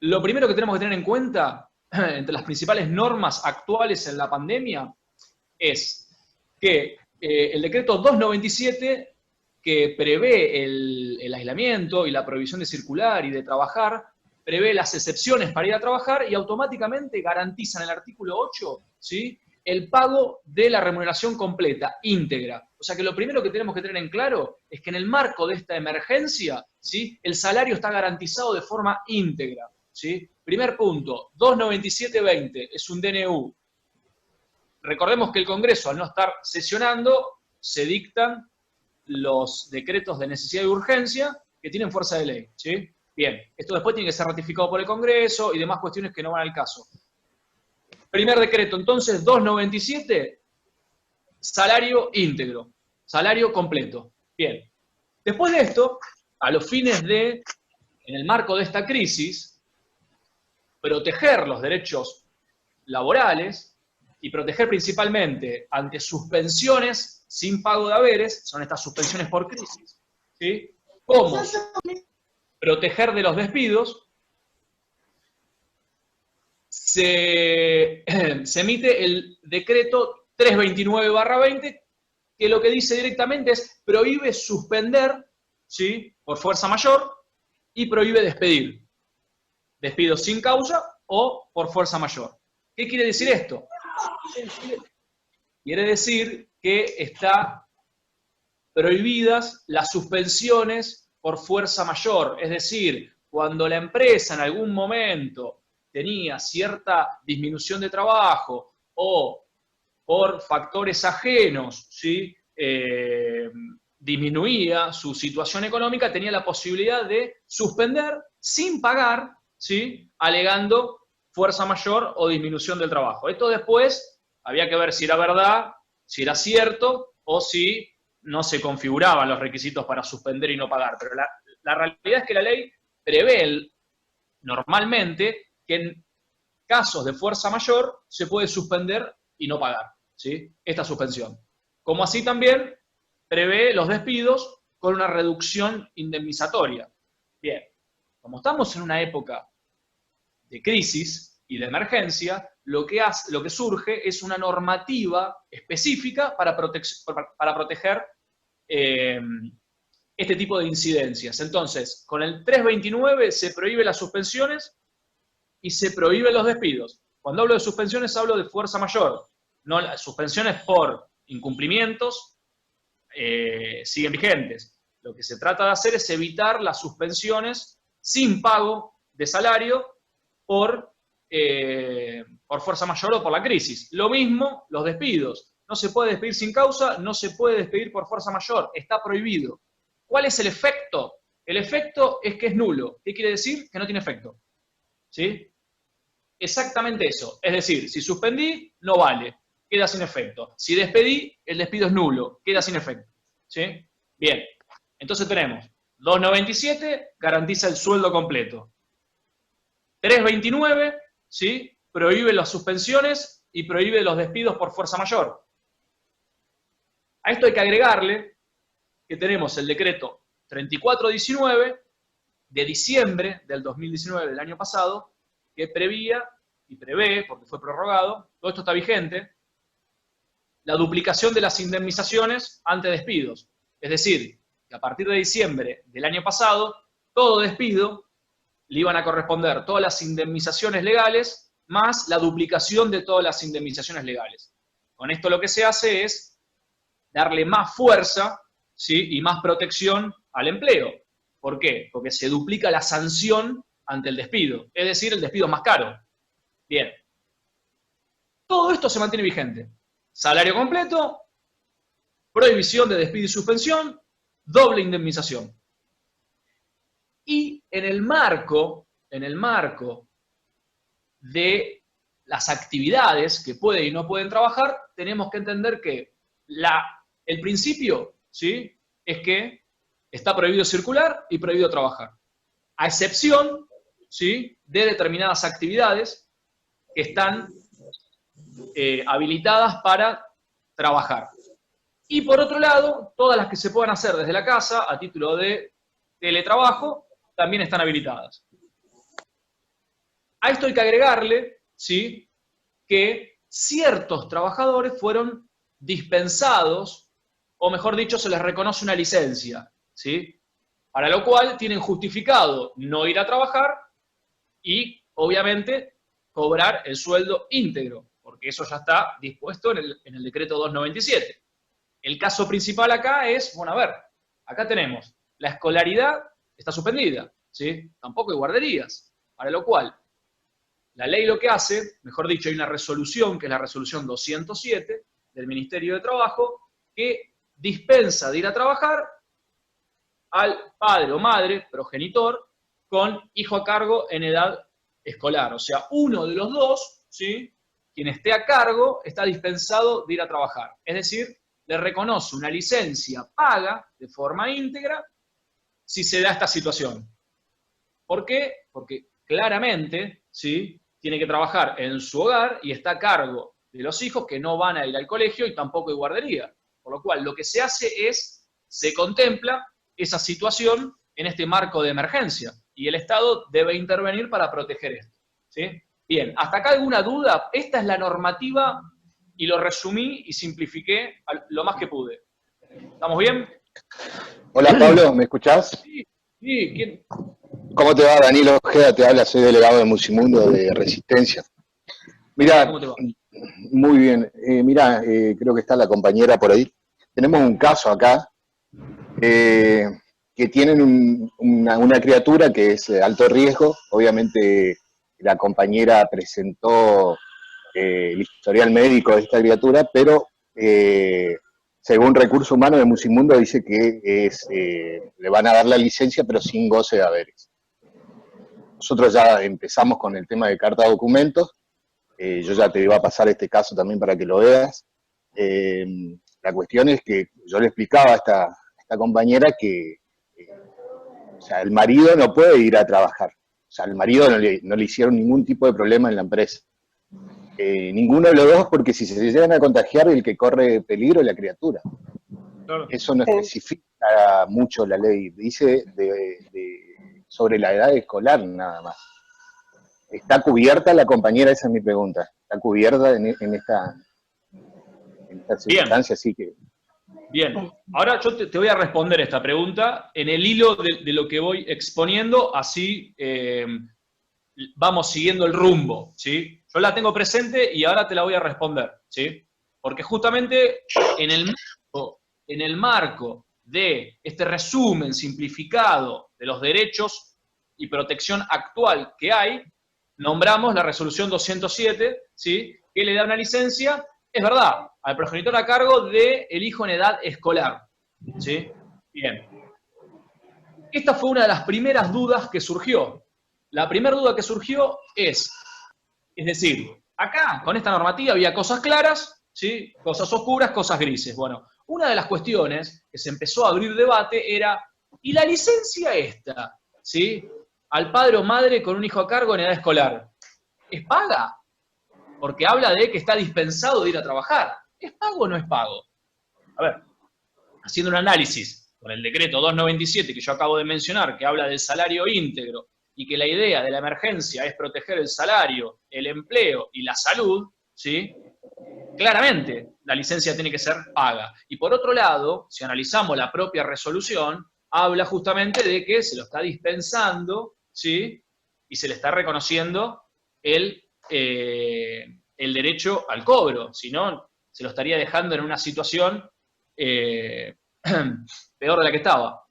Lo primero que tenemos que tener en cuenta, entre las principales normas actuales en la pandemia, es que el decreto 297, que prevé el aislamiento y la prohibición de circular y de trabajar, prevé las excepciones para ir a trabajar y automáticamente garantiza en el artículo 8, ¿sí?, el pago de la remuneración completa, íntegra. O sea que lo primero que tenemos que tener en claro es que en el marco de esta emergencia, ¿sí?, el salario está garantizado de forma íntegra, ¿sí? Primer punto, 297.20 es un DNU. Recordemos que el Congreso, al no estar sesionando, se dictan los decretos de necesidad y urgencia que tienen fuerza de ley, ¿sí? Bien, esto después tiene que ser ratificado por el Congreso y demás cuestiones que no van al caso. Primer decreto, entonces, 297, salario íntegro, salario completo. Bien, después de esto, a los fines de, en el marco de esta crisis, proteger los derechos laborales y proteger principalmente ante suspensiones sin pago de haberes, son estas suspensiones por crisis, ¿sí? ¿Cómo? Proteger de los despidos, se emite el decreto 329/20, que lo que dice directamente es prohíbe suspender, ¿sí?, por fuerza mayor, y prohíbe despedir. Despidos sin causa o por fuerza mayor. ¿Qué quiere decir esto? Quiere decir que está prohibidas las suspensiones por fuerza mayor, es decir, cuando la empresa en algún momento tenía cierta disminución de trabajo o por factores ajenos, ¿sí?, disminuía su situación económica, tenía la posibilidad de suspender sin pagar, ¿sí?, alegando fuerza mayor o disminución del trabajo. Esto después había que ver si era verdad, si era cierto o si no se configuraban los requisitos para suspender y no pagar. Pero la realidad es que la ley prevé normalmente que en casos de fuerza mayor se puede suspender y no pagar, ¿sí?, esta suspensión. Como así también prevé los despidos con una reducción indemnizatoria. Bien, como estamos en una época de crisis y de emergencia, lo que surge es una normativa específica para proteger este tipo de incidencias. Entonces, con el 329 se prohíben las suspensiones y se prohíben los despidos. Cuando hablo de suspensiones hablo de fuerza mayor, no las suspensiones por incumplimientos siguen vigentes. Lo que se trata de hacer es evitar las suspensiones sin pago de salario por fuerza mayor o por la crisis. Lo mismo los despidos. No se puede despedir sin causa, no se puede despedir por fuerza mayor, está prohibido. ¿Cuál es el efecto? El efecto es que es nulo. ¿Qué quiere decir? Que no tiene efecto, ¿sí? Exactamente eso. Es decir, si suspendí, no vale, queda sin efecto. Si despedí, el despido es nulo, queda sin efecto, ¿sí? Bien, entonces tenemos 297, garantiza el sueldo completo. 329, ¿sí?, prohíbe las suspensiones y prohíbe los despidos por fuerza mayor. A esto hay que agregarle que tenemos el decreto 3419 de diciembre del 2019, del año pasado, que prevía y prevé, porque fue prorrogado, todo esto está vigente, la duplicación de las indemnizaciones ante despidos. Es decir, que a partir de diciembre del año pasado, todo despido le iban a corresponder todas las indemnizaciones legales más la duplicación de todas las indemnizaciones legales. Con esto lo que se hace es darle más fuerza, ¿sí?, y más protección al empleo. ¿Por qué? Porque se duplica la sanción ante el despido, es decir, el despido más caro. Bien. Todo esto se mantiene vigente. Salario completo, prohibición de despido y suspensión, doble indemnización. Y en el marco de las actividades que pueden y no pueden trabajar, tenemos que entender que el principio, ¿sí?, es que está prohibido circular y prohibido trabajar. A excepción, ¿sí?, de determinadas actividades que están habilitadas para trabajar. Y por otro lado, todas las que se puedan hacer desde la casa, a título de teletrabajo, también están habilitadas. A esto hay que agregarle, ¿sí?, que ciertos trabajadores fueron dispensados, o mejor dicho, se les reconoce una licencia, ¿sí?, para lo cual tienen justificado no ir a trabajar y, obviamente, cobrar el sueldo íntegro, porque eso ya está dispuesto en el decreto 297. El caso principal acá es, bueno, a ver, acá tenemos, la escolaridad está suspendida, ¿sí? Tampoco hay guarderías, para lo cual la ley lo que hace, mejor dicho, hay una resolución, que es la resolución 207 del Ministerio de Trabajo, que dispensa de ir a trabajar al padre o madre, progenitor, con hijo a cargo en edad escolar. O sea, uno de los dos, ¿sí?, quien esté a cargo, está dispensado de ir a trabajar. Es decir, le reconoce una licencia paga de forma íntegra si se da esta situación. ¿Por qué? Porque claramente, ¿sí?, tiene que trabajar en su hogar y está a cargo de los hijos que no van a ir al colegio y tampoco hay guardería. Por lo cual, lo que se hace es, se contempla esa situación en este marco de emergencia y el Estado debe intervenir para proteger esto, ¿sí? Bien, ¿hasta acá alguna duda? Esta es la normativa y lo resumí y simplifiqué lo más que pude. ¿Estamos bien? Hola Pablo, ¿me escuchás? Sí, sí, ¿quién? ¿Cómo te va? Danilo Ojeda te habla, soy delegado de Musimundo de Resistencia. Hola, Mira, ¿cómo te va? muy bien. Creo que está la compañera por ahí. Tenemos un caso acá eh, que tienen una criatura que es de alto riesgo. Obviamente la compañera presentó el historial médico de esta criatura, pero según Recursos Humanos de Musimundo dice que le van a dar la licencia, pero sin goce de haberes. Nosotros ya empezamos con el tema de carta de documentos. Yo ya te iba a pasar este caso también para que lo veas. La cuestión es que yo le explicaba a esta compañera que o sea, el marido no puede ir a trabajar. O sea, al marido no le hicieron ningún tipo de problema en la empresa. Ninguno de los dos, porque si se llegan a contagiar, el que corre peligro es la criatura. Claro. Eso no especifica mucho la ley. Dice sobre la edad escolar nada más. ¿Está cubierta la compañera? Esa es mi pregunta. ¿Está cubierta en esta Bien, circunstancia? Así que... bien. Ahora yo te voy a responder esta pregunta en el hilo de lo que voy exponiendo, así vamos siguiendo el rumbo, ¿sí? Yo la tengo presente y ahora te la voy a responder, ¿sí? Porque justamente en el marco de este resumen simplificado de los derechos y protección actual que hay, nombramos la resolución 207, ¿sí?, que le da una licencia, es verdad, al progenitor a cargo del hijo en edad escolar, ¿sí? Bien. Esta fue una de las primeras dudas que surgió. La primera duda que surgió es decir, acá con esta normativa había cosas claras, ¿sí?, cosas oscuras, cosas grises. Bueno, una de las cuestiones que se empezó a abrir debate era, ¿y la licencia esta, ¿sí?, al padre o madre con un hijo a cargo en edad escolar, ¿es paga? Porque habla de que está dispensado de ir a trabajar. ¿Es pago o no es pago? A ver, haciendo un análisis con el decreto 297 que yo acabo de mencionar, que habla del salario íntegro, y que la idea de la emergencia es proteger el salario, el empleo y la salud, ¿sí?, claramente la licencia tiene que ser paga. Y por otro lado, si analizamos la propia resolución, habla justamente de que se lo está dispensando, ¿sí?, y se le está reconociendo el derecho al cobro, si no, se lo estaría dejando en una situación peor de la que estaba.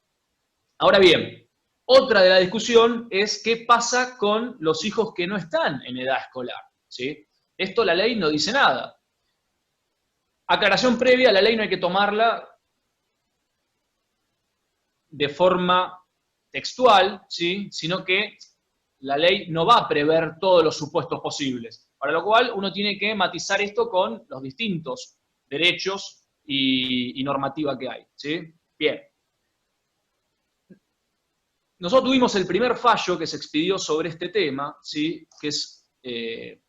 Ahora bien, otra de la discusión es qué pasa con los hijos que no están en edad escolar, ¿sí? Esto la ley no dice nada. Aclaración previa, la ley no hay que tomarla de forma textual, ¿sí?, sino que la ley no va a prever todos los supuestos posibles, para lo cual uno tiene que matizar esto con los distintos derechos y normativa que hay, ¿sí? Bien. Nosotros tuvimos el primer fallo que se expidió sobre este tema, ¿sí?, que es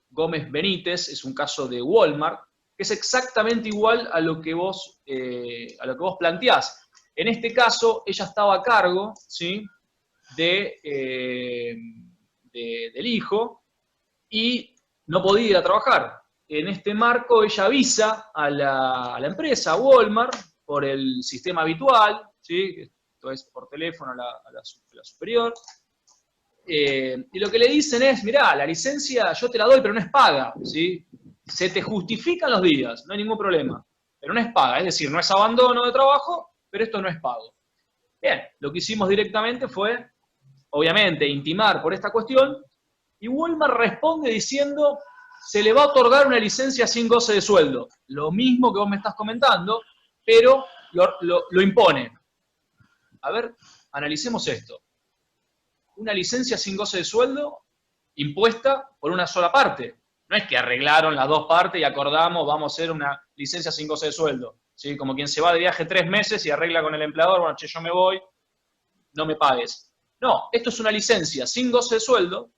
Gómez Benítez, es un caso de Walmart, que es exactamente igual a lo que vos planteás. En este caso, ella estaba a cargo, ¿sí?, del hijo, y no podía ir a trabajar. En este marco ella avisa a la empresa, a Walmart, por el sistema habitual, ¿sí? Esto es por teléfono a la superior, y lo que le dicen es, mirá, la licencia yo te la doy, pero no es paga, ¿sí? Se te justifican los días, no hay ningún problema, pero no es paga, es decir, no es abandono de trabajo, pero esto no es pago. Bien, lo que hicimos directamente fue, obviamente, intimar por esta cuestión, y Walmart responde diciendo, se le va a otorgar una licencia sin goce de sueldo. Lo mismo que vos me estás comentando, pero lo impone. A ver, analicemos esto. Una licencia sin goce de sueldo impuesta por una sola parte. No es que arreglaron las dos partes y acordamos, vamos a hacer una licencia sin goce de sueldo. ¿Sí? Como quien se va de viaje 3 meses y arregla con el empleador, bueno, che, yo me voy, no me pagues. No, esto es una licencia sin goce de sueldo,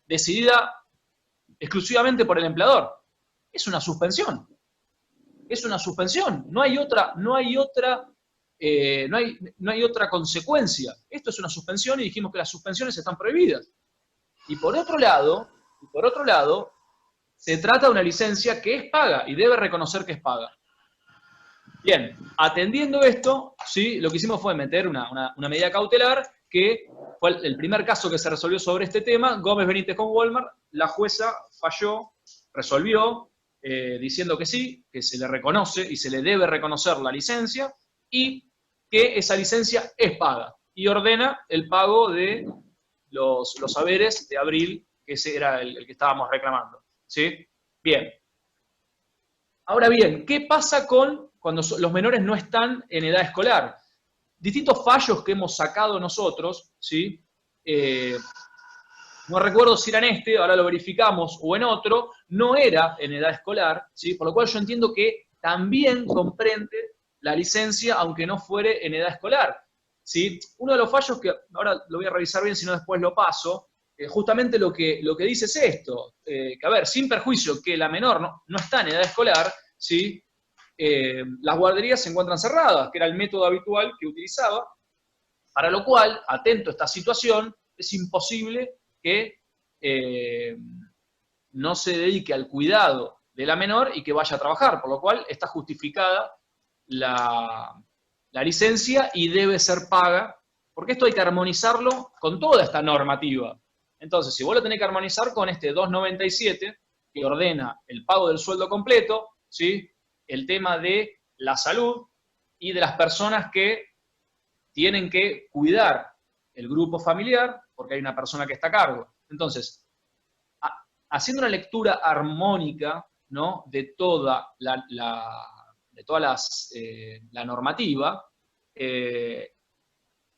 decidida exclusivamente por el empleador. Es una suspensión. Es una suspensión. No hay otra consecuencia. Esto es una suspensión y dijimos que las suspensiones están prohibidas. Y por otro lado, se trata de una licencia que es paga y debe reconocer que es paga. Bien, atendiendo esto, ¿sí? Lo que hicimos fue meter una medida cautelar, que fue el primer caso que se resolvió sobre este tema, Gómez Benítez con Walmart, la jueza falló, resolvió, diciendo que sí, que se le reconoce y se le debe reconocer la licencia, y que esa licencia es paga, y ordena el pago de los haberes de abril, que ese era el que estábamos reclamando. ¿Sí? Bien. Ahora bien, ¿qué pasa cuando los menores no están en edad escolar? Distintos fallos que hemos sacado nosotros, ¿sí? No recuerdo si era en este, ahora lo verificamos, o en otro, no era en edad escolar, ¿sí? Por lo cual yo entiendo que también comprende la licencia, aunque no fuere en edad escolar, ¿sí? Uno de los fallos, que ahora lo voy a revisar bien, si no después lo paso, justamente lo que dice es esto, que a ver, sin perjuicio que la menor no está en edad escolar, ¿sí? Las guarderías se encuentran cerradas, que era el método habitual que utilizaba, para lo cual, atento a esta situación, es imposible que no se dedique al cuidado de la menor y que vaya a trabajar, por lo cual está justificada la licencia y debe ser paga, porque esto hay que armonizarlo con toda esta normativa. Entonces, si vos lo tenés que armonizar con este 297, que ordena el pago del sueldo completo, ¿sí? El tema de la salud y de las personas que tienen que cuidar el grupo familiar, porque hay una persona que está a cargo. Entonces, haciendo una lectura armónica, ¿no? de toda la normativa,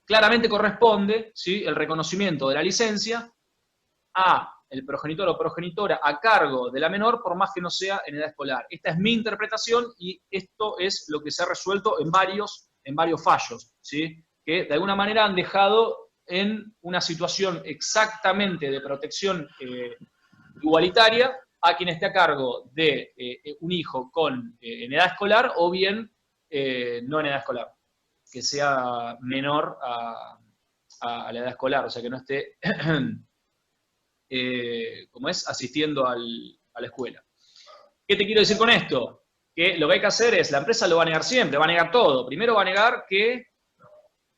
claramente corresponde, ¿sí? el reconocimiento de la licencia a el progenitor o progenitora a cargo de la menor, por más que no sea en edad escolar. Esta es mi interpretación y esto es lo que se ha resuelto en varios fallos, ¿sí? que de alguna manera han dejado en una situación exactamente de protección igualitaria a quien esté a cargo de un hijo en edad escolar o bien no en edad escolar, que sea menor a la edad escolar, o sea que no esté asistiendo a la escuela. ¿Qué te quiero decir con esto? Que lo que hay que hacer es, la empresa lo va a negar siempre, va a negar todo. Primero va a negar que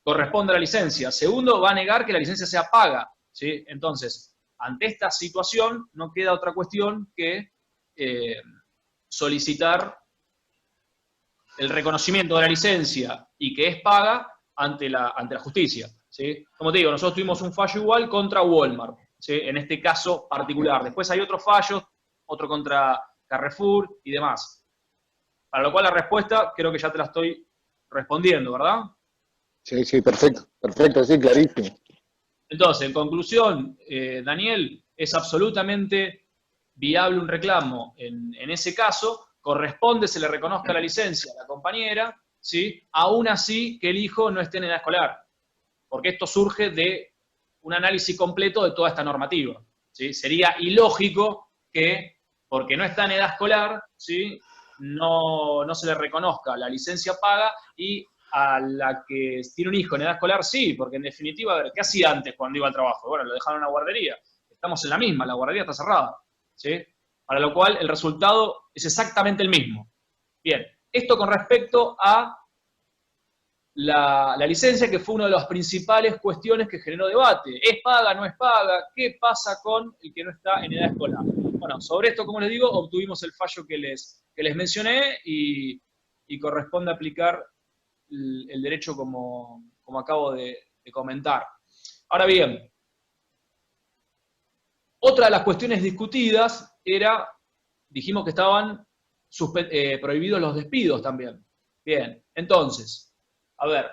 corresponde a la licencia. Segundo, va a negar que la licencia sea paga, ¿sí? Entonces, ante esta situación, no queda otra cuestión que solicitar el reconocimiento de la licencia y que es paga ante la justicia, ¿sí? Como te digo, nosotros tuvimos un fallo igual contra Walmart, ¿sí? En este caso particular. Después hay otros fallos, otro contra Carrefour y demás. Para lo cual la respuesta creo que ya te la estoy respondiendo, ¿verdad? Sí, perfecto, sí, clarísimo. Entonces, en conclusión, Daniel, es absolutamente viable un reclamo en ese caso, corresponde, se le reconozca la licencia a la compañera, ¿sí? Aún así que el hijo no esté en edad escolar, porque esto surge de un análisis completo de toda esta normativa, ¿sí? Sería ilógico que, porque no está en edad escolar, ¿sí? no se le reconozca la licencia paga y a la que tiene un hijo en edad escolar, sí, porque en definitiva, a ver, ¿qué hacía antes cuando iba al trabajo? Bueno, lo dejaron en una guardería, estamos en la misma, la guardería está cerrada, ¿sí? Para lo cual el resultado es exactamente el mismo. Bien, esto con respecto a la licencia, que fue una de las principales cuestiones que generó debate. ¿Es paga, no es paga? ¿Qué pasa con el que no está en edad escolar? Bueno, sobre esto, como les digo, obtuvimos el fallo que les mencioné y corresponde aplicar el derecho como acabo de comentar. Ahora bien, otra de las cuestiones discutidas era, dijimos que estaban prohibidos los despidos también. Bien, entonces, a ver,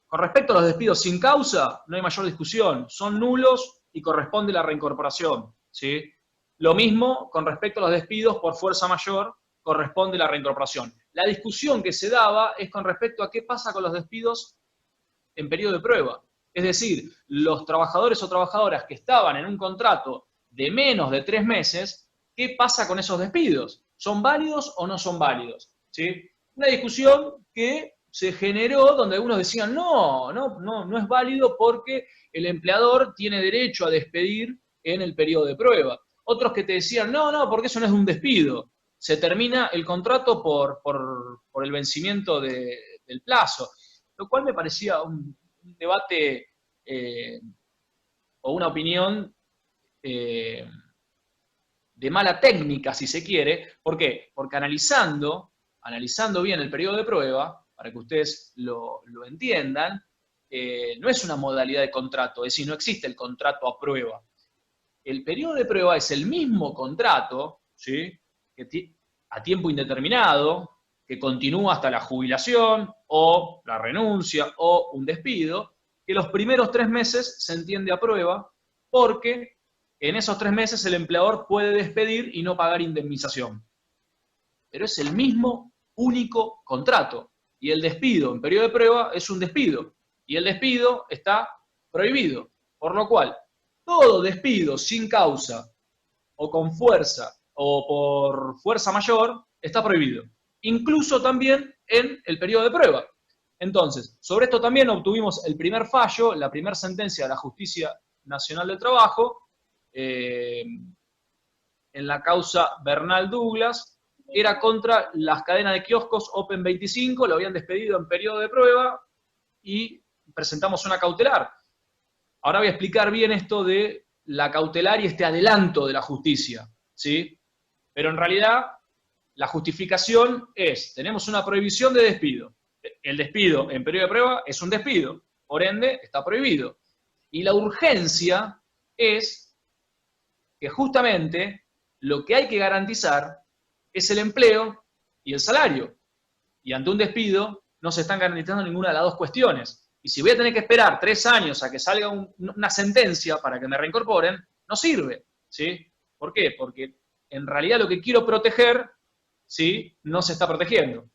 con respecto a los despidos sin causa, no hay mayor discusión, son nulos y corresponde la reincorporación, ¿sí? Lo mismo con respecto a los despidos por fuerza mayor, corresponde la reincorporación. La discusión que se daba es con respecto a qué pasa con los despidos en periodo de prueba. Es decir, los trabajadores o trabajadoras que estaban en un contrato de menos de 3 meses, ¿qué pasa con esos despidos? ¿Son válidos o no son válidos? ¿Sí? Una discusión que se generó donde algunos decían, no es válido porque el empleador tiene derecho a despedir en el periodo de prueba. Otros que te decían, no, porque eso no es un despido. Se termina el contrato por el vencimiento del plazo. Lo cual me parecía un debate o una opinión de mala técnica, si se quiere. ¿Por qué? Porque analizando bien el periodo de prueba, para que ustedes lo entiendan, no es una modalidad de contrato, es decir, no existe el contrato a prueba. El periodo de prueba es el mismo contrato, ¿sí? A tiempo indeterminado, que continúa hasta la jubilación, o la renuncia, o un despido, que los primeros 3 meses se entiende a prueba, porque en esos 3 meses el empleador puede despedir y no pagar indemnización. Pero es el mismo, único contrato. Y el despido en periodo de prueba es un despido. Y el despido está prohibido. Por lo cual, todo despido sin causa, o con fuerza, o por fuerza mayor, está prohibido. Incluso también en el periodo de prueba. Entonces, sobre esto también obtuvimos el primer fallo, la primera sentencia de la Justicia Nacional del Trabajo, en la causa Bernal Douglas, era contra las cadenas de kioscos Open 25, lo habían despedido en periodo de prueba y presentamos una cautelar. Ahora voy a explicar bien esto de la cautelar y este adelanto de la justicia, ¿sí? Pero en realidad la justificación es, tenemos una prohibición de despido. El despido en periodo de prueba es un despido, por ende está prohibido. Y la urgencia es que justamente lo que hay que garantizar es el empleo y el salario. Y ante un despido no se están garantizando ninguna de las dos cuestiones. Y si voy a tener que esperar 3 años a que salga una sentencia para que me reincorporen, no sirve, ¿sí? ¿Por qué? Porque en realidad lo que quiero proteger, ¿sí?, no se está protegiendo.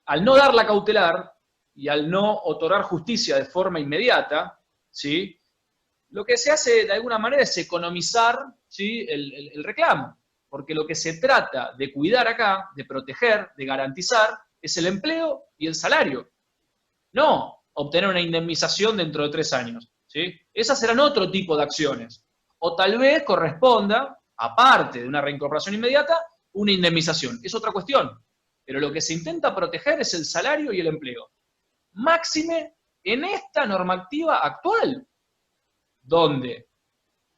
Al no dar la cautelar y al no otorgar justicia de forma inmediata, ¿sí?, lo que se hace de alguna manera es economizar, ¿sí?, el reclamo. Porque lo que se trata de cuidar acá, de proteger, de garantizar, es el empleo y el salario. No obtener una indemnización dentro de 3 años, ¿sí? Esas serán otro tipo de acciones. O tal vez corresponda, aparte de una reincorporación inmediata, una indemnización. Es otra cuestión. Pero lo que se intenta proteger es el salario y el empleo. Máxime en esta normativa actual, donde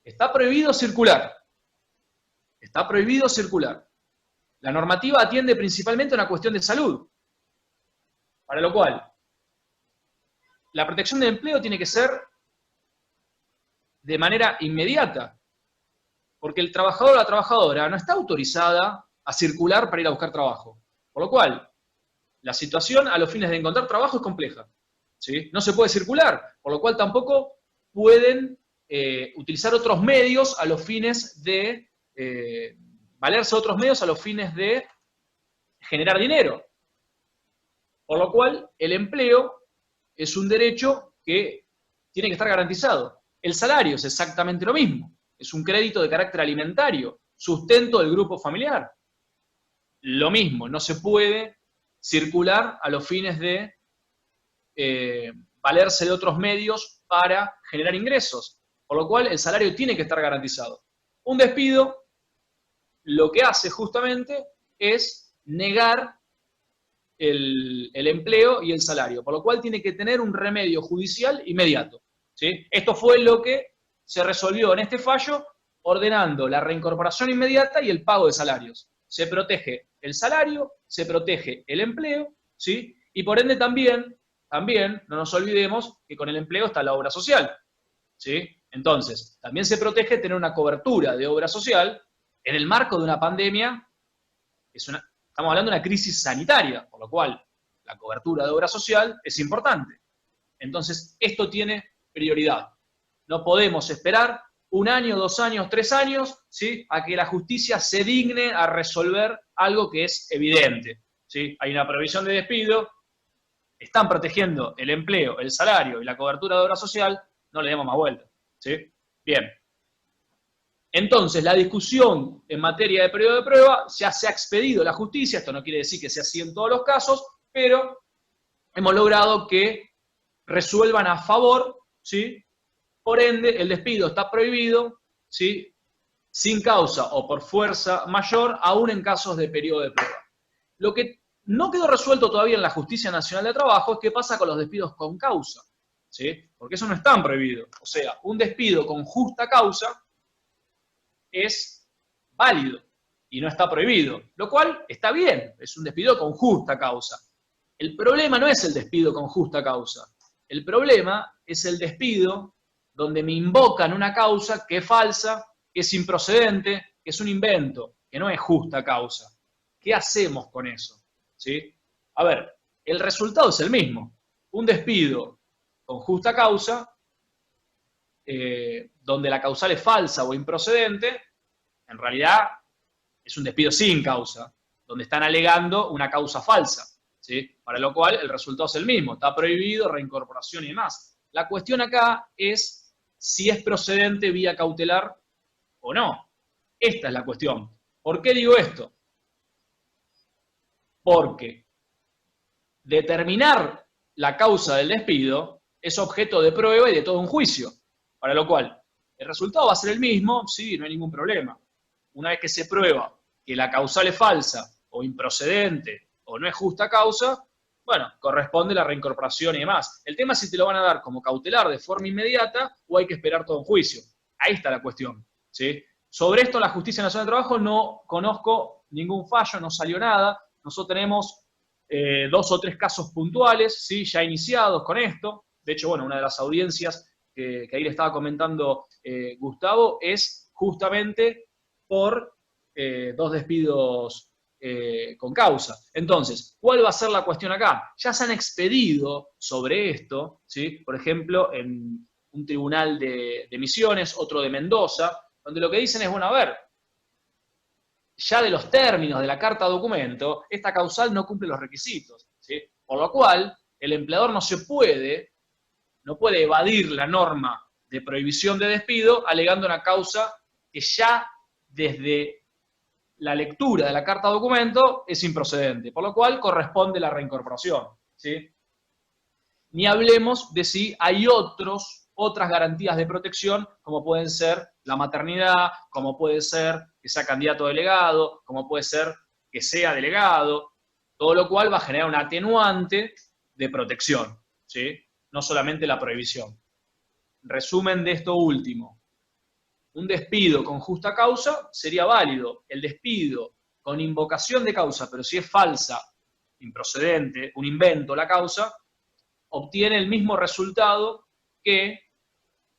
está prohibido circular. Está prohibido circular. La normativa atiende principalmente a una cuestión de salud. Para lo cual, la protección del empleo tiene que ser de manera inmediata, porque el trabajador o la trabajadora no está autorizada a circular para ir a buscar trabajo. Por lo cual, la situación a los fines de encontrar trabajo es compleja, ¿sí? No se puede circular, por lo cual tampoco pueden utilizar otros medios a los fines de, valerse de otros medios a los fines de generar dinero. Por lo cual, el empleo es un derecho que tiene que estar garantizado. El salario es exactamente lo mismo. Es un crédito de carácter alimentario, sustento del grupo familiar. Lo mismo, no se puede circular a los fines de valerse de otros medios para generar ingresos. por lo cual el salario tiene que estar garantizado. Un despido lo que hace justamente es negar el empleo y el salario, por lo cual tiene que tener un remedio judicial inmediato, ¿sí? Esto fue lo que se resolvió en este fallo, ordenando la reincorporación inmediata y el pago de salarios. Se protege el salario, se protege el empleo, ¿sí? Y por ende también, no nos olvidemos que con el empleo está la obra social, ¿sí? Entonces, también se protege tener una cobertura de obra social en el marco de una pandemia. Estamos hablando de una crisis sanitaria, por lo cual la cobertura de obra social es importante. Entonces, esto tiene prioridad. No podemos esperar 1 año, 2 años, 3 años, ¿sí?, a que la justicia se digne a resolver algo que es evidente, ¿sí? Hay una prohibición de despido, están protegiendo el empleo, el salario y la cobertura de obra social, no le demos más vuelta, ¿sí? Bien. Entonces, la discusión en materia de periodo de prueba ya se ha expedido a la justicia, esto no quiere decir que sea así en todos los casos, pero hemos logrado que resuelvan a favor, ¿sí? Por ende, el despido está prohibido, ¿sí?, sin causa o por fuerza mayor, aún en casos de periodo de prueba. Lo que no quedó resuelto todavía en la Justicia Nacional de Trabajo es qué pasa con los despidos con causa, ¿sí? Porque eso no es tan prohibido. O sea, un despido con justa causa es válido y no está prohibido, lo cual está bien, es un despido con justa causa. El problema no es el despido con justa causa, el problema es el despido donde me invocan una causa que es falsa, que es improcedente, que es un invento, que no es justa causa. ¿Qué hacemos con eso? ¿Sí? A ver, el resultado es el mismo. Un despido con justa causa, donde la causal es falsa o improcedente, en realidad es un despido sin causa, donde están alegando una causa falsa, ¿sí? Para lo cual el resultado es el mismo, está prohibido, reincorporación y demás. La cuestión acá es si es procedente vía cautelar o no. Esta es la cuestión. ¿Por qué digo esto? Porque determinar la causa del despido es objeto de prueba y de todo un juicio, para lo cual el resultado va a ser el mismo, sí, no hay ningún problema. Una vez que se prueba que la causal es falsa o improcedente o no es justa causa, bueno, corresponde la reincorporación y demás. El tema es si te lo van a dar como cautelar de forma inmediata o hay que esperar todo un juicio. Ahí está la cuestión, ¿sí? Sobre esto, la Justicia Nacional de Trabajo no conozco ningún fallo, no salió nada. Nosotros tenemos 2 o 3 casos puntuales, ¿sí?, ya iniciados con esto. De hecho, bueno, una de las audiencias que ahí le estaba comentando Gustavo es justamente por 2 despidos con causa. Entonces, ¿cuál va a ser la cuestión acá? Ya se han expedido sobre esto, ¿sí?, por ejemplo, en un tribunal de Misiones, otro de Mendoza, donde lo que dicen es, bueno, a ver, ya de los términos de la carta documento, esta causal no cumple los requisitos, ¿sí? Por lo cual, el empleador no puede evadir la norma de prohibición de despido alegando una causa que ya desde la lectura de la carta documento es improcedente, por lo cual corresponde la reincorporación, ¿sí? Ni hablemos de si hay otras garantías de protección, como pueden ser la maternidad, como puede ser que sea candidato a delegado, como puede ser que sea delegado, todo lo cual va a generar un atenuante de protección, ¿sí?, no solamente la prohibición. Resumen de esto último. Un despido con justa causa sería válido. El despido con invocación de causa, pero si es falsa, improcedente, un invento la causa, obtiene el mismo resultado que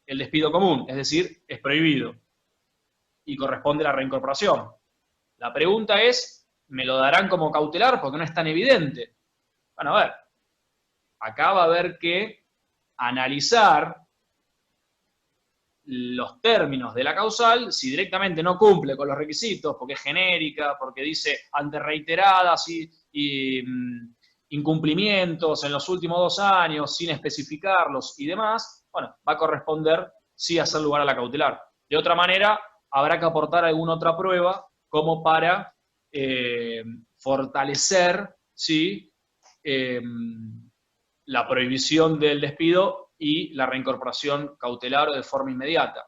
el despido común, es decir, es prohibido y corresponde la reincorporación. La pregunta es, ¿me lo darán como cautelar porque no es tan evidente? Bueno, a ver, acá va a haber que analizar los términos de la causal, si directamente no cumple con los requisitos, porque es genérica, porque dice ante reiteradas y incumplimientos en los últimos 2 años, sin especificarlos y demás, bueno, va a corresponder sí hacer lugar a la cautelar. De otra manera, habrá que aportar alguna otra prueba como para fortalecer, ¿sí?, la prohibición del despido y la reincorporación cautelar o de forma inmediata.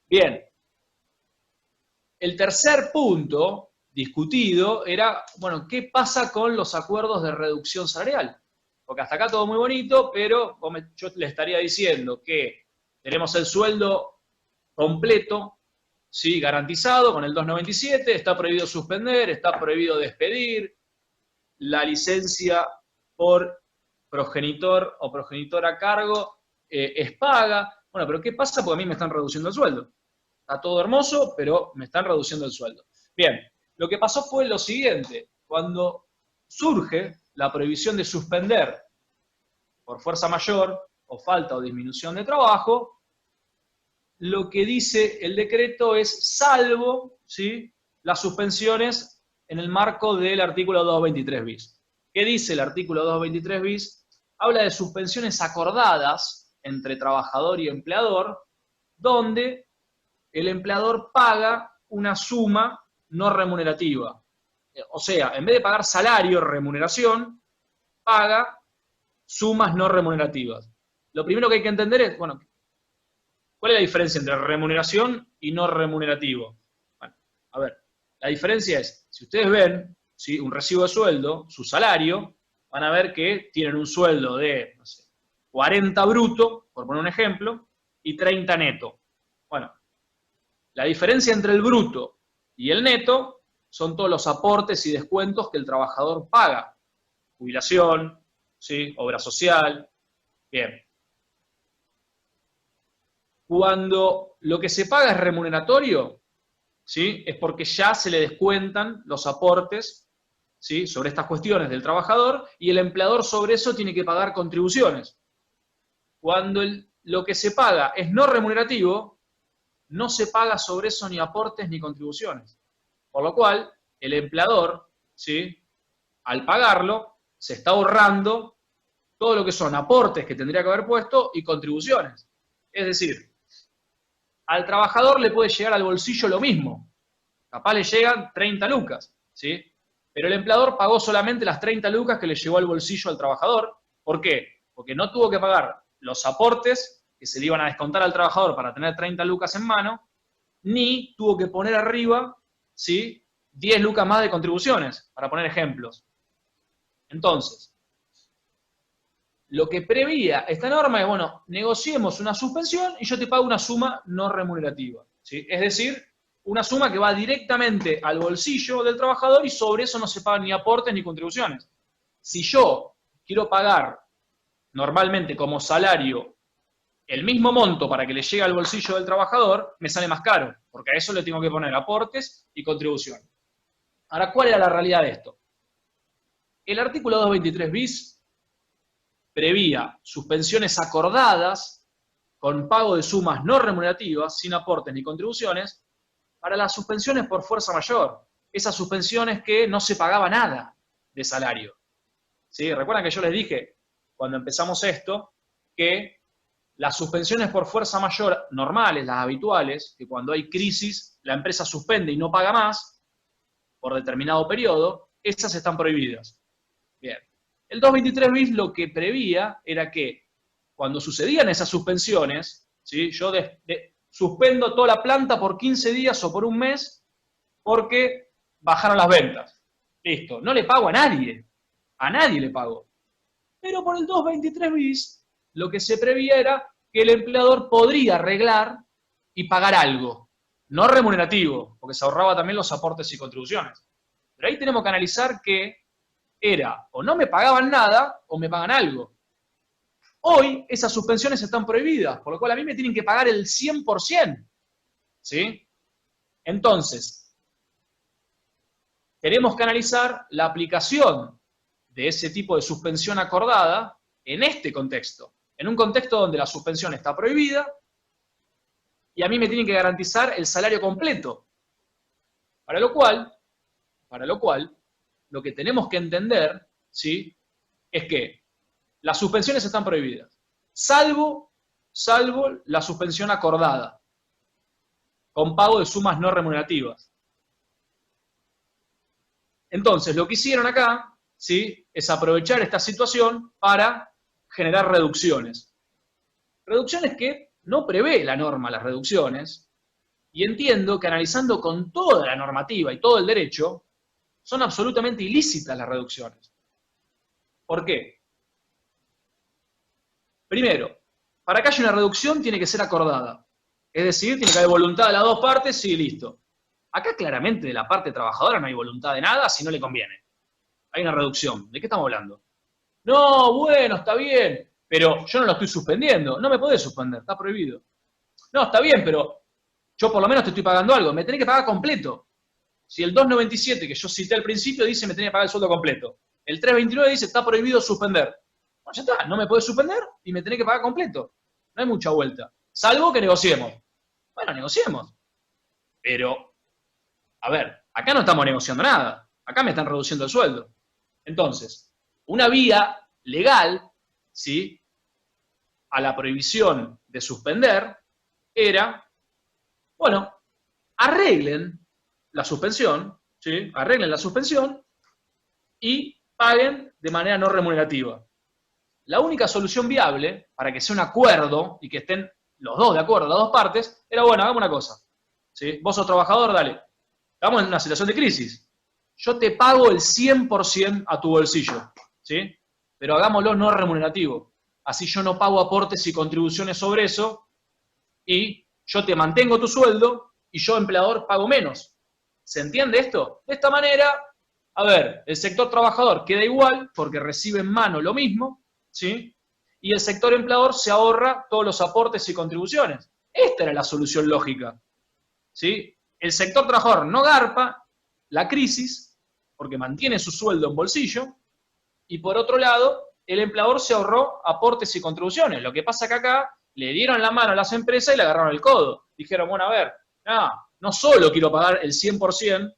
Bien, el tercer punto discutido era, bueno, ¿qué pasa con los acuerdos de reducción salarial? Porque hasta acá todo muy bonito, pero yo le estaría diciendo que tenemos el sueldo completo, ¿sí? Garantizado con el 297, está prohibido suspender, está prohibido despedir, la licencia por progenitor o progenitor a cargo es paga. Bueno, pero ¿qué pasa? Porque a mí me están reduciendo el sueldo. Está todo hermoso, pero me están reduciendo el sueldo. Bien, lo que pasó fue lo siguiente. Cuando surge la prohibición de suspender por fuerza mayor o falta o disminución de trabajo, lo que dice el decreto es salvo, ¿sí?, las suspensiones en el marco del artículo 223 bis. ¿Qué dice el artículo 223 bis? Habla de suspensiones acordadas entre trabajador y empleador, donde el empleador paga una suma no remunerativa. O sea, en vez de pagar salario, remuneración, paga sumas no remunerativas. Lo primero que hay que entender es, bueno, ¿cuál es la diferencia entre remuneración y no remunerativo? Bueno, a ver, la diferencia es, si ustedes ven, ¿sí?, un recibo de sueldo, su salario, van a ver que tienen un sueldo de, no sé, 40 bruto, por poner un ejemplo, y 30 neto. Bueno, la diferencia entre el bruto y el neto son todos los aportes y descuentos que el trabajador paga. Jubilación, ¿sí?, obra social. Bien. Cuando lo que se paga es remuneratorio, ¿sí?, es porque ya se le descuentan los aportes, ¿sí?, sobre estas cuestiones del trabajador, y el empleador sobre eso tiene que pagar contribuciones. Cuando lo que se paga es no remunerativo, no se paga sobre eso ni aportes ni contribuciones. Por lo cual, el empleador, ¿sí?, al pagarlo, se está ahorrando todo lo que son aportes que tendría que haber puesto y contribuciones. Es decir, al trabajador le puede llegar al bolsillo lo mismo. Capaz le llegan 30 lucas, ¿sí? Pero el empleador pagó solamente las 30 lucas que le llegó al bolsillo al trabajador. ¿Por qué? Porque no tuvo que pagar los aportes que se le iban a descontar al trabajador para tener 30 lucas en mano, ni tuvo que poner arriba, ¿sí?, 10 lucas más de contribuciones, para poner ejemplos. Entonces, lo que prevía esta norma es, bueno, negociemos una suspensión y yo te pago una suma no remunerativa, ¿sí? Es decir, una suma que va directamente al bolsillo del trabajador y sobre eso no se pagan ni aportes ni contribuciones. Si yo quiero pagar normalmente como salario el mismo monto para que le llegue al bolsillo del trabajador, me sale más caro, porque a eso le tengo que poner aportes y contribuciones. Ahora, ¿cuál era la realidad de esto? El artículo 223 bis prevía suspensiones acordadas con pago de sumas no remunerativas, sin aportes ni contribuciones, para las suspensiones por fuerza mayor. Esas suspensiones que no se pagaba nada de salario. ¿Sí? Recuerdan que yo les dije, cuando empezamos esto, que las suspensiones por fuerza mayor normales, las habituales, que cuando hay crisis la empresa suspende y no paga más por determinado periodo, esas están prohibidas. Bien. El 223 bis lo que prevía era que cuando sucedían esas suspensiones, ¿sí?, yo suspendo toda la planta por 15 días o por un mes porque bajaron las ventas. Listo, no le pago a nadie le pago. Pero por el 223 bis, lo que se prevía era que el empleador podría arreglar y pagar algo, no remunerativo, porque se ahorraba también los aportes y contribuciones. Pero ahí tenemos que analizar que era o no me pagaban nada o me pagan algo. Hoy esas suspensiones están prohibidas, por lo cual a mí me tienen que pagar el 100%. ¿Sí? Entonces, tenemos que analizar la aplicación de ese tipo de suspensión acordada en este contexto. En un contexto donde la suspensión está prohibida y a mí me tienen que garantizar el salario completo. Para lo cual, lo que tenemos que entender, ¿sí?, es que las suspensiones están prohibidas, salvo la suspensión acordada, con pago de sumas no remunerativas. Entonces, lo que hicieron acá, ¿sí?, es aprovechar esta situación para generar reducciones. Reducciones que no prevé la norma las reducciones, y entiendo que analizando con toda la normativa y todo el derecho, son absolutamente ilícitas las reducciones. ¿Por qué? Primero, para que haya una reducción tiene que ser acordada. Es decir, tiene que haber voluntad de las dos partes, sí, listo. Acá claramente de la parte trabajadora no hay voluntad de nada si no le conviene. Hay una reducción. ¿De qué estamos hablando? No, bueno, está bien, pero yo no lo estoy suspendiendo. No me podés suspender, está prohibido. No, está bien, pero yo por lo menos te estoy pagando algo. Me tenés que pagar completo. Si el 297 que yo cité al principio dice me tenés que pagar el sueldo completo. El 329 dice está prohibido suspender. Bueno, ya está, no me podés suspender y me tenés que pagar completo. No hay mucha vuelta. Salvo que negociemos. Bueno, negociemos. Pero, a ver, acá no estamos negociando nada. Acá me están reduciendo el sueldo. Entonces, una vía legal, ¿sí?, a la prohibición de suspender era, bueno, arreglen la suspensión, ¿sí?, arreglen la suspensión y paguen de manera no remunerativa. La única solución viable para que sea un acuerdo y que estén los dos de acuerdo, las dos partes, era, bueno, hagamos una cosa, ¿sí? Vos sos trabajador, dale, estamos en una situación de crisis. Yo te pago el 100% a tu bolsillo, ¿sí? Pero hagámoslo no remunerativo. Así yo no pago aportes y contribuciones sobre eso y yo te mantengo tu sueldo y yo, empleador, pago menos. ¿Se entiende esto? De esta manera, a ver, el sector trabajador queda igual porque recibe en mano lo mismo, ¿sí? Y el sector empleador se ahorra todos los aportes y contribuciones. Esta era la solución lógica, ¿sí? El sector trabajador no garpa la crisis porque mantiene su sueldo en bolsillo y por otro lado, el empleador se ahorró aportes y contribuciones. Lo que pasa que acá le dieron la mano a las empresas y le agarraron el codo. Dijeron, bueno, a ver, no solo quiero pagar el 100%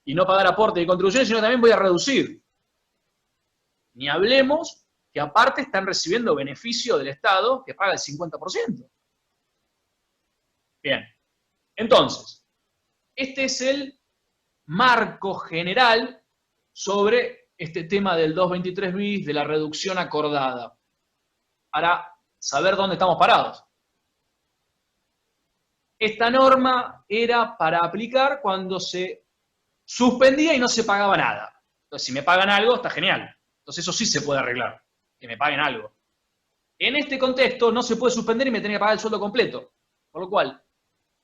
y no pagar aportes y contribuciones, sino también voy a reducir. Ni hablemos que aparte están recibiendo beneficio del Estado que paga el 50%. Bien, entonces, este es el marco general sobre este tema del 223 bis, de la reducción acordada, para saber dónde estamos parados. Esta norma era para aplicar cuando se suspendía y no se pagaba nada. Entonces, si me pagan algo, está genial. Entonces, eso sí se puede arreglar, que me paguen algo. En este contexto, no se puede suspender y me tenía que pagar el sueldo completo. Por lo cual,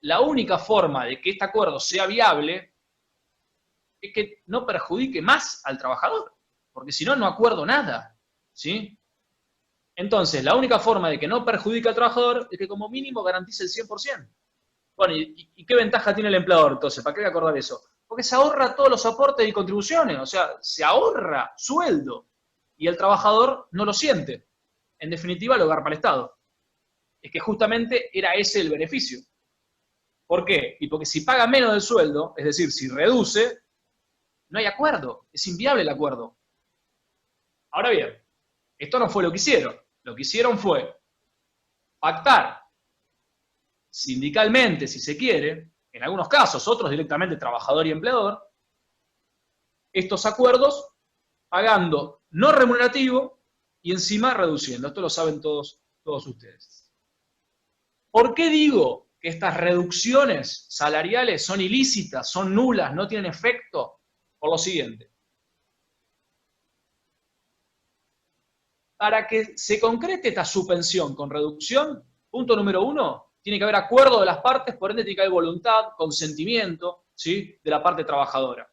la única forma de que este acuerdo sea viable es que no perjudique más al trabajador, porque si no, no acuerdo nada, ¿sí? Entonces, la única forma de que no perjudique al trabajador es que como mínimo garantice el 100%. Bueno, ¿y qué ventaja tiene el empleador entonces? ¿Para qué acordar eso? Porque se ahorra todos los aportes y contribuciones, o sea, se ahorra sueldo y el trabajador no lo siente. En definitiva, lo garpa el Estado. Es que justamente era ese el beneficio. ¿Por qué? Y porque si paga menos del sueldo, es decir, si reduce, no hay acuerdo, es inviable el acuerdo. Ahora bien, esto no fue lo que hicieron. Lo que hicieron fue pactar sindicalmente, si se quiere, en algunos casos, otros directamente trabajador y empleador, estos acuerdos pagando no remunerativo y encima reduciendo. Esto lo saben todos ustedes. ¿Por qué digo que estas reducciones salariales son ilícitas, son nulas, no tienen efecto? Por lo siguiente. Para que se concrete esta suspensión con reducción, punto número 1, tiene que haber acuerdo de las partes, por ende tiene que haber voluntad, consentimiento, ¿sí?, de la parte trabajadora.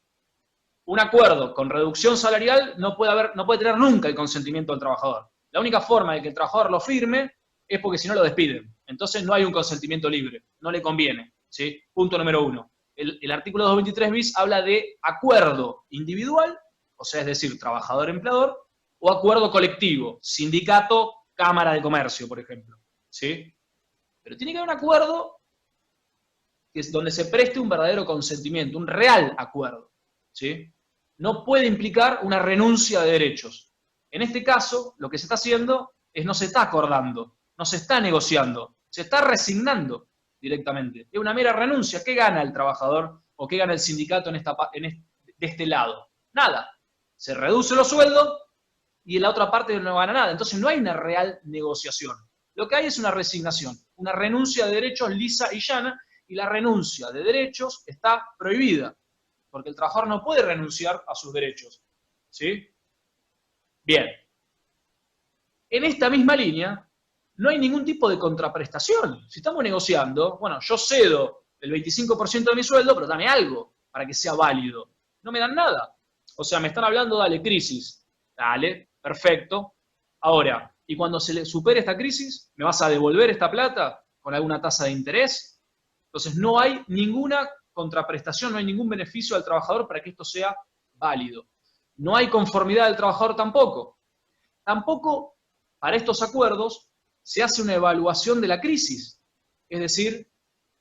Un acuerdo con reducción salarial no puede tener nunca el consentimiento del trabajador. La única forma de que el trabajador lo firme es porque si no lo despiden. Entonces no hay un consentimiento libre, no le conviene, ¿sí? Punto número 1. El artículo 223 bis habla de acuerdo individual, o sea, es decir, trabajador-empleador, o acuerdo colectivo, sindicato, cámara de comercio, por ejemplo, ¿sí? Pero tiene que haber un acuerdo que es donde se preste un verdadero consentimiento, un real acuerdo, ¿sí? No puede implicar una renuncia de derechos. En este caso, lo que se está haciendo es no se está acordando, no se está negociando, se está resignando directamente. Es una mera renuncia. ¿Qué gana el trabajador o qué gana el sindicato de este lado? Nada. Se reduce los sueldos y la otra parte no gana nada. Entonces no hay una real negociación. Lo que hay es una resignación, una renuncia de derechos lisa y llana, y la renuncia de derechos está prohibida, porque el trabajador no puede renunciar a sus derechos. ¿Sí? Bien. En esta misma línea, no hay ningún tipo de contraprestación. Si estamos negociando, bueno, yo cedo el 25% de mi sueldo, pero dame algo para que sea válido. No me dan nada. O sea, me están hablando, dale, crisis. Dale, perfecto. Ahora, ¿y cuando se le supere esta crisis, me vas a devolver esta plata con alguna tasa de interés? Entonces, no hay ninguna contraprestación, no hay ningún beneficio al trabajador para que esto sea válido. No hay conformidad del trabajador tampoco. Tampoco para estos acuerdos se hace una evaluación de la crisis, es decir,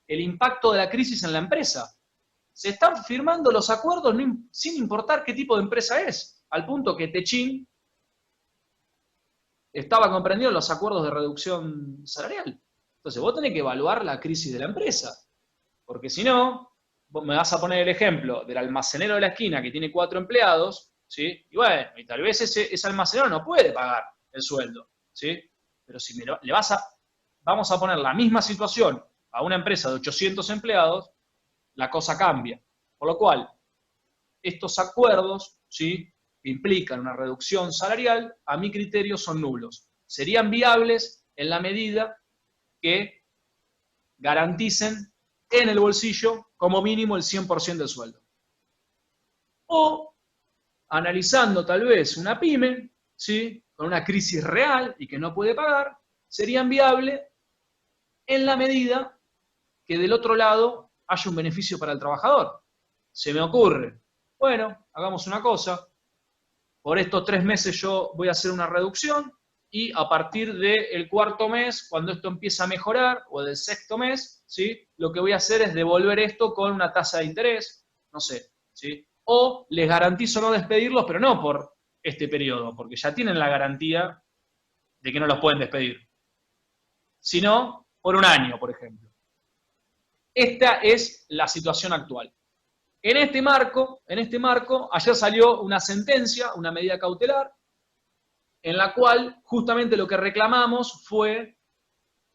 el impacto de la crisis en la empresa. Se están firmando los acuerdos sin importar qué tipo de empresa es, al punto que Techin estaba comprendido en los acuerdos de reducción salarial. Entonces vos tenés que evaluar la crisis de la empresa, porque si no, vos me vas a poner el ejemplo del almacenero de la esquina que tiene 4 empleados, ¿sí? Y bueno, y tal vez ese almacenero no puede pagar el sueldo, ¿sí? Pero si vamos a poner la misma situación a una empresa de 800 empleados, la cosa cambia. Por lo cual, estos acuerdos, ¿sí?, que implican una reducción salarial, a mi criterio son nulos. Serían viables en la medida que garanticen en el bolsillo como mínimo el 100% del sueldo. O, analizando tal vez una pyme, ¿sí?, con una crisis real y que no puede pagar, serían viables en la medida que del otro lado haya un beneficio para el trabajador. Se me ocurre, bueno, hagamos una cosa, por estos 3 meses yo voy a hacer una reducción y a partir del 4.º mes, cuando esto empieza a mejorar, o del 6.º mes, ¿sí?, lo que voy a hacer es devolver esto con una tasa de interés, no sé, ¿sí? O les garantizo no despedirlos, pero no por este periodo, porque ya tienen la garantía de que no los pueden despedir, sino por un año, por ejemplo. Esta es la situación actual. En este marco, ayer salió una sentencia, una medida cautelar, en la cual justamente lo que reclamamos fue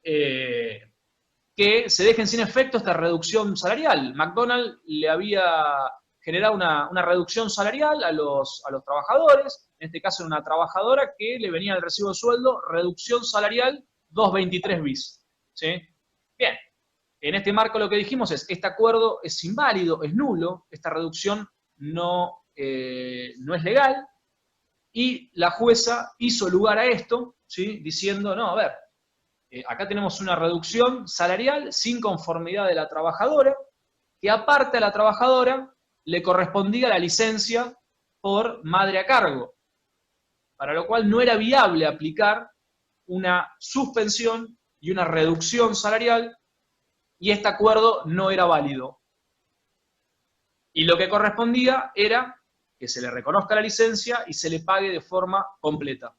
que se dejen sin efecto esta reducción salarial. McDonald's le había generado una reducción salarial a los trabajadores, en este caso una trabajadora que le venía el recibo de sueldo, reducción salarial 223 bis. ¿Sí? Bien, en este marco lo que dijimos es, este acuerdo es inválido, es nulo, esta reducción no es legal, y la jueza hizo lugar a esto, ¿sí?, diciendo, no, a ver, acá tenemos una reducción salarial sin conformidad de la trabajadora, que aparte a la trabajadora le correspondía la licencia por madre a cargo, para lo cual no era viable aplicar una suspensión y una reducción salarial, y este acuerdo no era válido. Y lo que correspondía era que se le reconozca la licencia y se le pague de forma completa.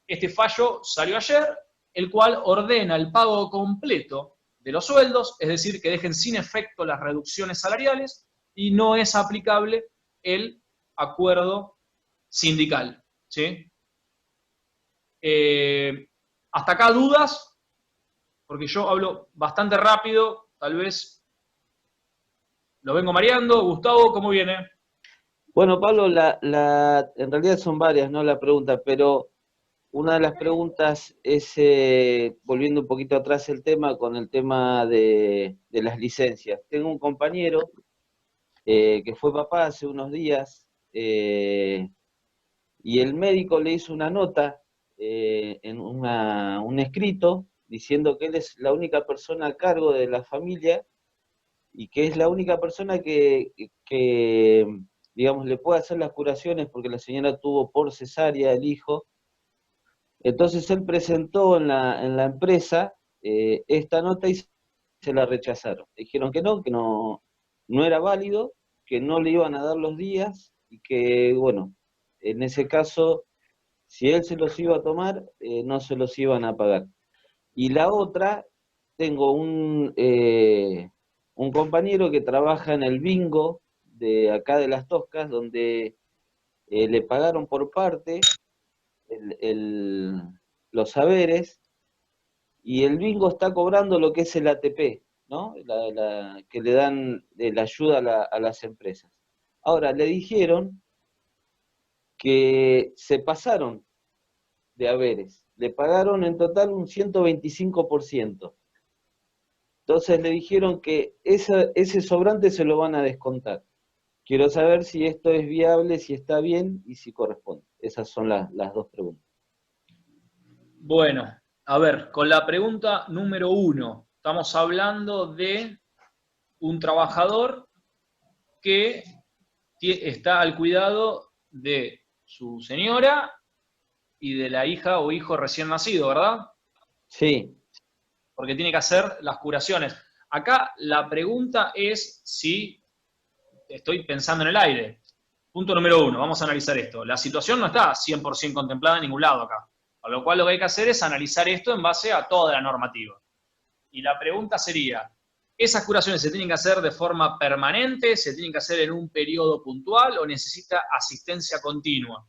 Este fallo salió ayer, el cual ordena el pago completo de los sueldos, es decir, que dejen sin efecto las reducciones salariales, y no es aplicable el acuerdo sindical. ¿Sí? Hasta acá dudas, porque yo hablo bastante rápido, tal vez lo vengo mareando. Gustavo, ¿cómo viene? Bueno, Pablo, en realidad son varias, ¿no?, la pregunta, pero una de las preguntas es, volviendo un poquito atrás el tema, con el tema de las licencias. Tengo un compañero que fue papá hace unos días, y el médico le hizo una nota en un escrito diciendo que él es la única persona a cargo de la familia y que es la única persona que digamos, le puede hacer las curaciones porque la señora tuvo por cesárea el hijo. Entonces él presentó en la empresa esta nota y se la rechazaron. Dijeron que no era válido, que no le iban a dar los días y que, bueno, en ese caso, si él se los iba a tomar, no se los iban a pagar. Y la otra, tengo un compañero que trabaja en el bingo de acá de Las Toscas, donde le pagaron por parte los saberes, y el bingo está cobrando lo que es el ATP, ¿no? Que le dan la ayuda a las empresas. Ahora, le dijeron que se pasaron de haberes, le pagaron en total un 125%. Entonces le dijeron que ese sobrante se lo van a descontar. Quiero saber si esto es viable, si está bien y si corresponde. Esas son las dos preguntas. Bueno, a ver, con la pregunta número 1, estamos hablando de un trabajador que está al cuidado de su señora y de la hija o hijo recién nacido, ¿verdad? Sí. Porque tiene que hacer las curaciones. Acá la pregunta es si estoy pensando en el aire. Punto número 1, vamos a analizar esto. La situación no está 100% contemplada en ningún lado acá. Con lo cual lo que hay que hacer es analizar esto en base a toda la normativa. Y la pregunta sería, ¿esas curaciones se tienen que hacer de forma permanente? ¿Se tienen que hacer en un periodo puntual o necesita asistencia continua?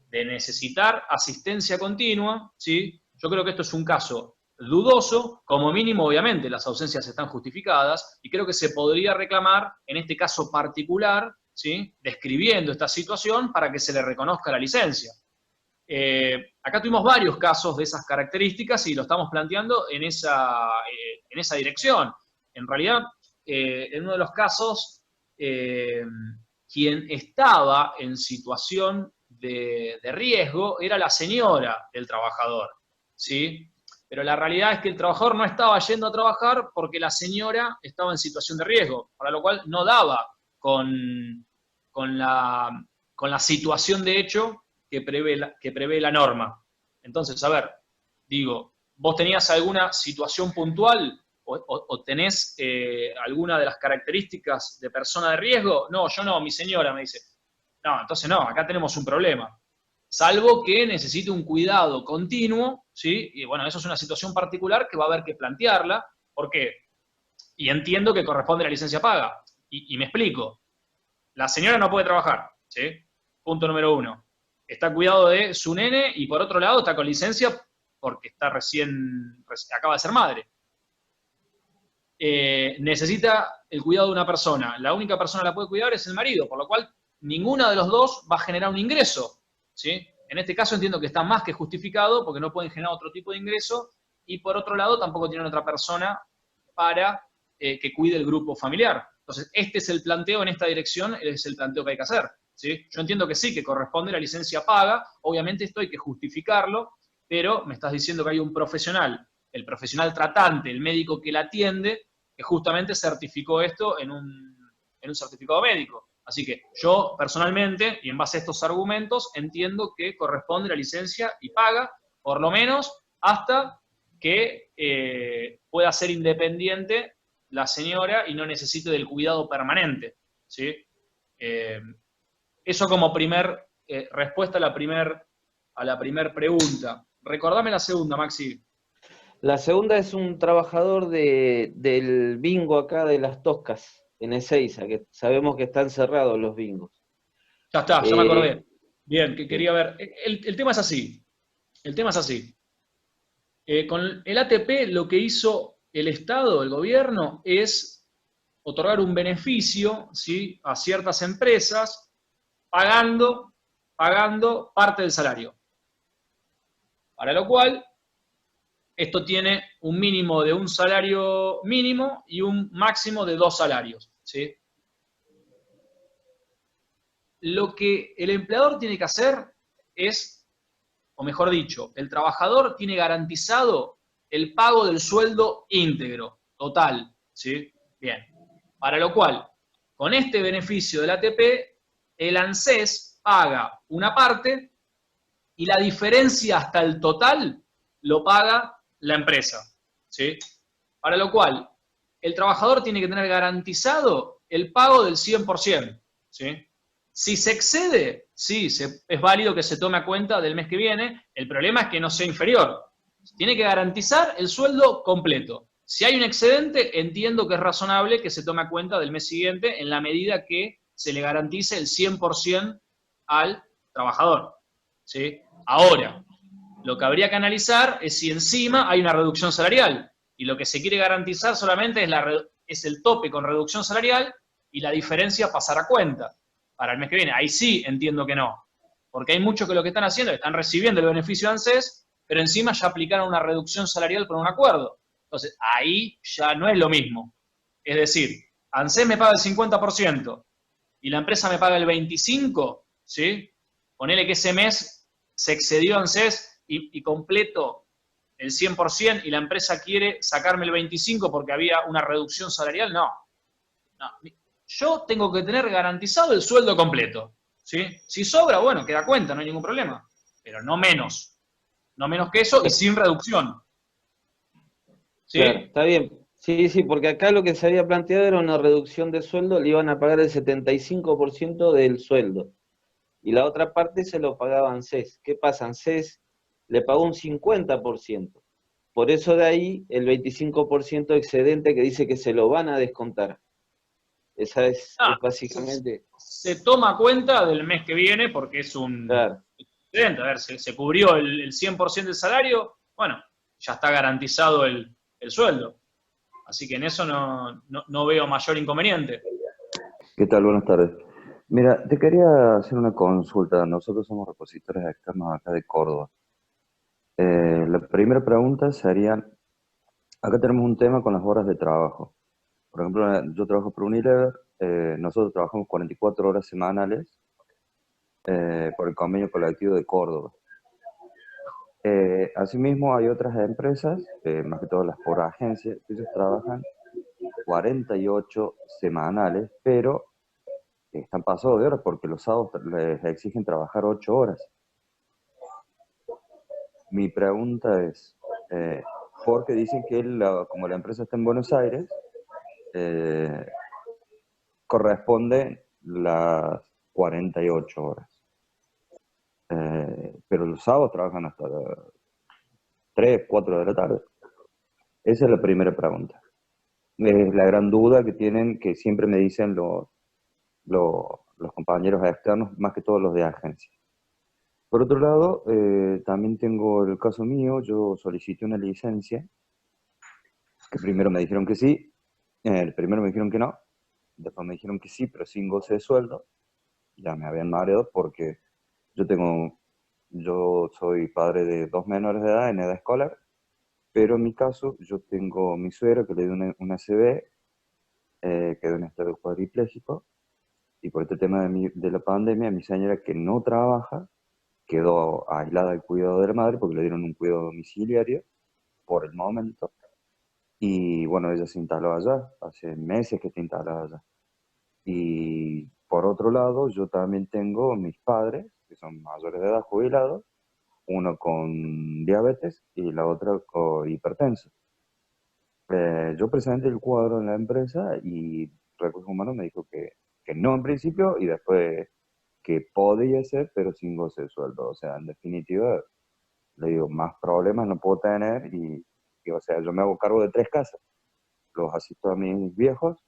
De necesitar asistencia continua, ¿sí? Yo creo que esto es un caso dudoso, como mínimo obviamente las ausencias están justificadas, y creo que se podría reclamar en este caso particular, ¿sí? Describiendo esta situación para que se le reconozca la licencia. Acá tuvimos varios casos de esas características y lo estamos planteando en esa dirección. En realidad, en uno de los casos, quien estaba en situación de riesgo era la señora del trabajador, ¿sí? Pero la realidad es que el trabajador no estaba yendo a trabajar porque la señora estaba en situación de riesgo, para lo cual no daba con la situación de hecho que prevé la norma. Entonces, a ver, digo, ¿vos tenías alguna situación puntual o tenés alguna de las características de persona de riesgo? No, yo no, mi señora me dice. No, entonces no, acá tenemos un problema. Salvo que necesite un cuidado continuo, ¿sí? Y bueno, eso es una situación particular que va a haber que plantearla. ¿Por qué? Y entiendo que corresponde a la licencia paga. Y me explico. La señora no puede trabajar, ¿sí? Punto número 1. Está a cuidado de su nene y por otro lado está con licencia porque está acaba de ser madre. Necesita el cuidado de una persona. La única persona que la puede cuidar es el marido, por lo cual ninguno de los dos va a generar un ingreso, ¿sí? En este caso entiendo que está más que justificado porque no pueden generar otro tipo de ingreso y por otro lado tampoco tienen otra persona para que cuide el grupo familiar. Entonces, este es el planteo en esta dirección, es el planteo que hay que hacer, ¿sí? Yo entiendo que sí, que corresponde la licencia paga, obviamente esto hay que justificarlo, pero me estás diciendo que hay un profesional, el profesional tratante, el médico que la atiende, que justamente certificó esto en un certificado médico. Así que yo personalmente, y en base a estos argumentos, entiendo que corresponde la licencia y paga, por lo menos hasta que pueda ser independiente la señora y no necesite del cuidado permanente, ¿sí? Eso como primer respuesta a la primer pregunta. Recordame la segunda, Maxi. La segunda es un trabajador del bingo acá de Las Toscas, en Ezeiza, que sabemos que están cerrados los bingos. Ya está, ya me acordé. Bien, que quería ver. El tema es así. El tema es así. Con el ATP lo que hizo el Estado, el gobierno, es otorgar un beneficio, ¿sí?, a ciertas empresas pagando parte del salario. Para lo cual, esto tiene un mínimo de un salario mínimo y un máximo de 2 salarios, ¿sí? Lo que el empleador tiene que hacer es, o mejor dicho, el trabajador tiene garantizado el pago del sueldo íntegro, total, ¿sí? Bien. Para lo cual, con este beneficio del ATP, el ANSES paga una parte y la diferencia hasta el total lo paga la empresa, ¿sí? Para lo cual, el trabajador tiene que tener garantizado el pago del 100%, ¿sí? Si se excede, sí, es válido que se tome a cuenta del mes que viene, el problema es que no sea inferior. Tiene que garantizar el sueldo completo. Si hay un excedente, entiendo que es razonable que se tome a cuenta del mes siguiente en la medida que se le garantice el 100% al trabajador, ¿sí? Ahora, lo que habría que analizar es si encima hay una reducción salarial, y lo que se quiere garantizar solamente es el tope con reducción salarial, y la diferencia pasar a cuenta para el mes que viene. Ahí sí entiendo que no, porque hay muchos que lo que están haciendo es que están recibiendo el beneficio de ANSES, pero encima ya aplicaron una reducción salarial con un acuerdo. Entonces, ahí ya no es lo mismo. Es decir, ANSES me paga el 50% y la empresa me paga el 25%, ¿sí? Ponele que ese mes se excedió ANSES y completo el 100% y la empresa quiere sacarme el 25% porque había una reducción salarial, no. Yo tengo que tener garantizado el sueldo completo, ¿sí? Si sobra, bueno, queda cuenta, no hay ningún problema, pero no menos que eso y sin reducción, ¿sí? Claro, está bien. Sí, sí, porque acá lo que se había planteado era una reducción de sueldo, le iban a pagar el 75% del sueldo. Y la otra parte se lo pagaba ANSES. ¿Qué pasa? ANSES le pagó un 50%. Por eso de ahí el 25% excedente que dice que se lo van a descontar. Esa es básicamente... Se toma cuenta del mes que viene porque es un Claro. excedente. A ver, se cubrió el 100% del salario, bueno, ya está garantizado el sueldo. Así que en eso no veo mayor inconveniente. ¿Qué tal? Buenas tardes. Mira, te quería hacer una consulta. Nosotros somos repositores externos acá de Córdoba. La primera pregunta sería, acá tenemos un tema con las horas de trabajo. Por ejemplo, yo trabajo por Unilever, nosotros trabajamos 44 horas semanales por el convenio colectivo de Córdoba. Asimismo, hay otras empresas, más que todas las por agencia, que ellos trabajan 48 semanales, pero están pasados de horas porque los sábados les exigen trabajar 8 horas. Mi pregunta es, porque dicen que como la empresa está en Buenos Aires, corresponden las 48 horas. Pero los sábados trabajan hasta 3, 4 de la tarde. Esa es la primera pregunta. Es la gran duda que tienen, que siempre me dicen los compañeros externos, más que todos los de agencia. Por otro lado, también tengo el caso mío. Yo solicité una licencia, que primero me dijeron que sí, primero me dijeron que no, después me dijeron que sí, pero sin goce de sueldo. Ya me habían mareado porque yo soy padre de 2 menores de edad en edad escolar, pero en mi caso yo tengo mi suegra que le dio una ACV, quedó en estado cuadripléjico, y por este tema de la pandemia, mi señora que no trabaja, quedó aislada del cuidado de la madre porque le dieron un cuidado domiciliario por el momento. Y bueno, ella se instaló allá, hace meses que está instalada allá. Y por otro lado, yo también tengo mis padres, que son mayores de edad, jubilados, uno con diabetes y la otra con hipertenso. Yo presenté el cuadro en la empresa y Recursos Humanos me dijo que no en principio y después que podía ser, pero sin goce de sueldo. O sea, en definitiva, le digo, más problemas no puedo tener y o sea, yo me hago cargo de 3 casas. Los asisto a mis viejos,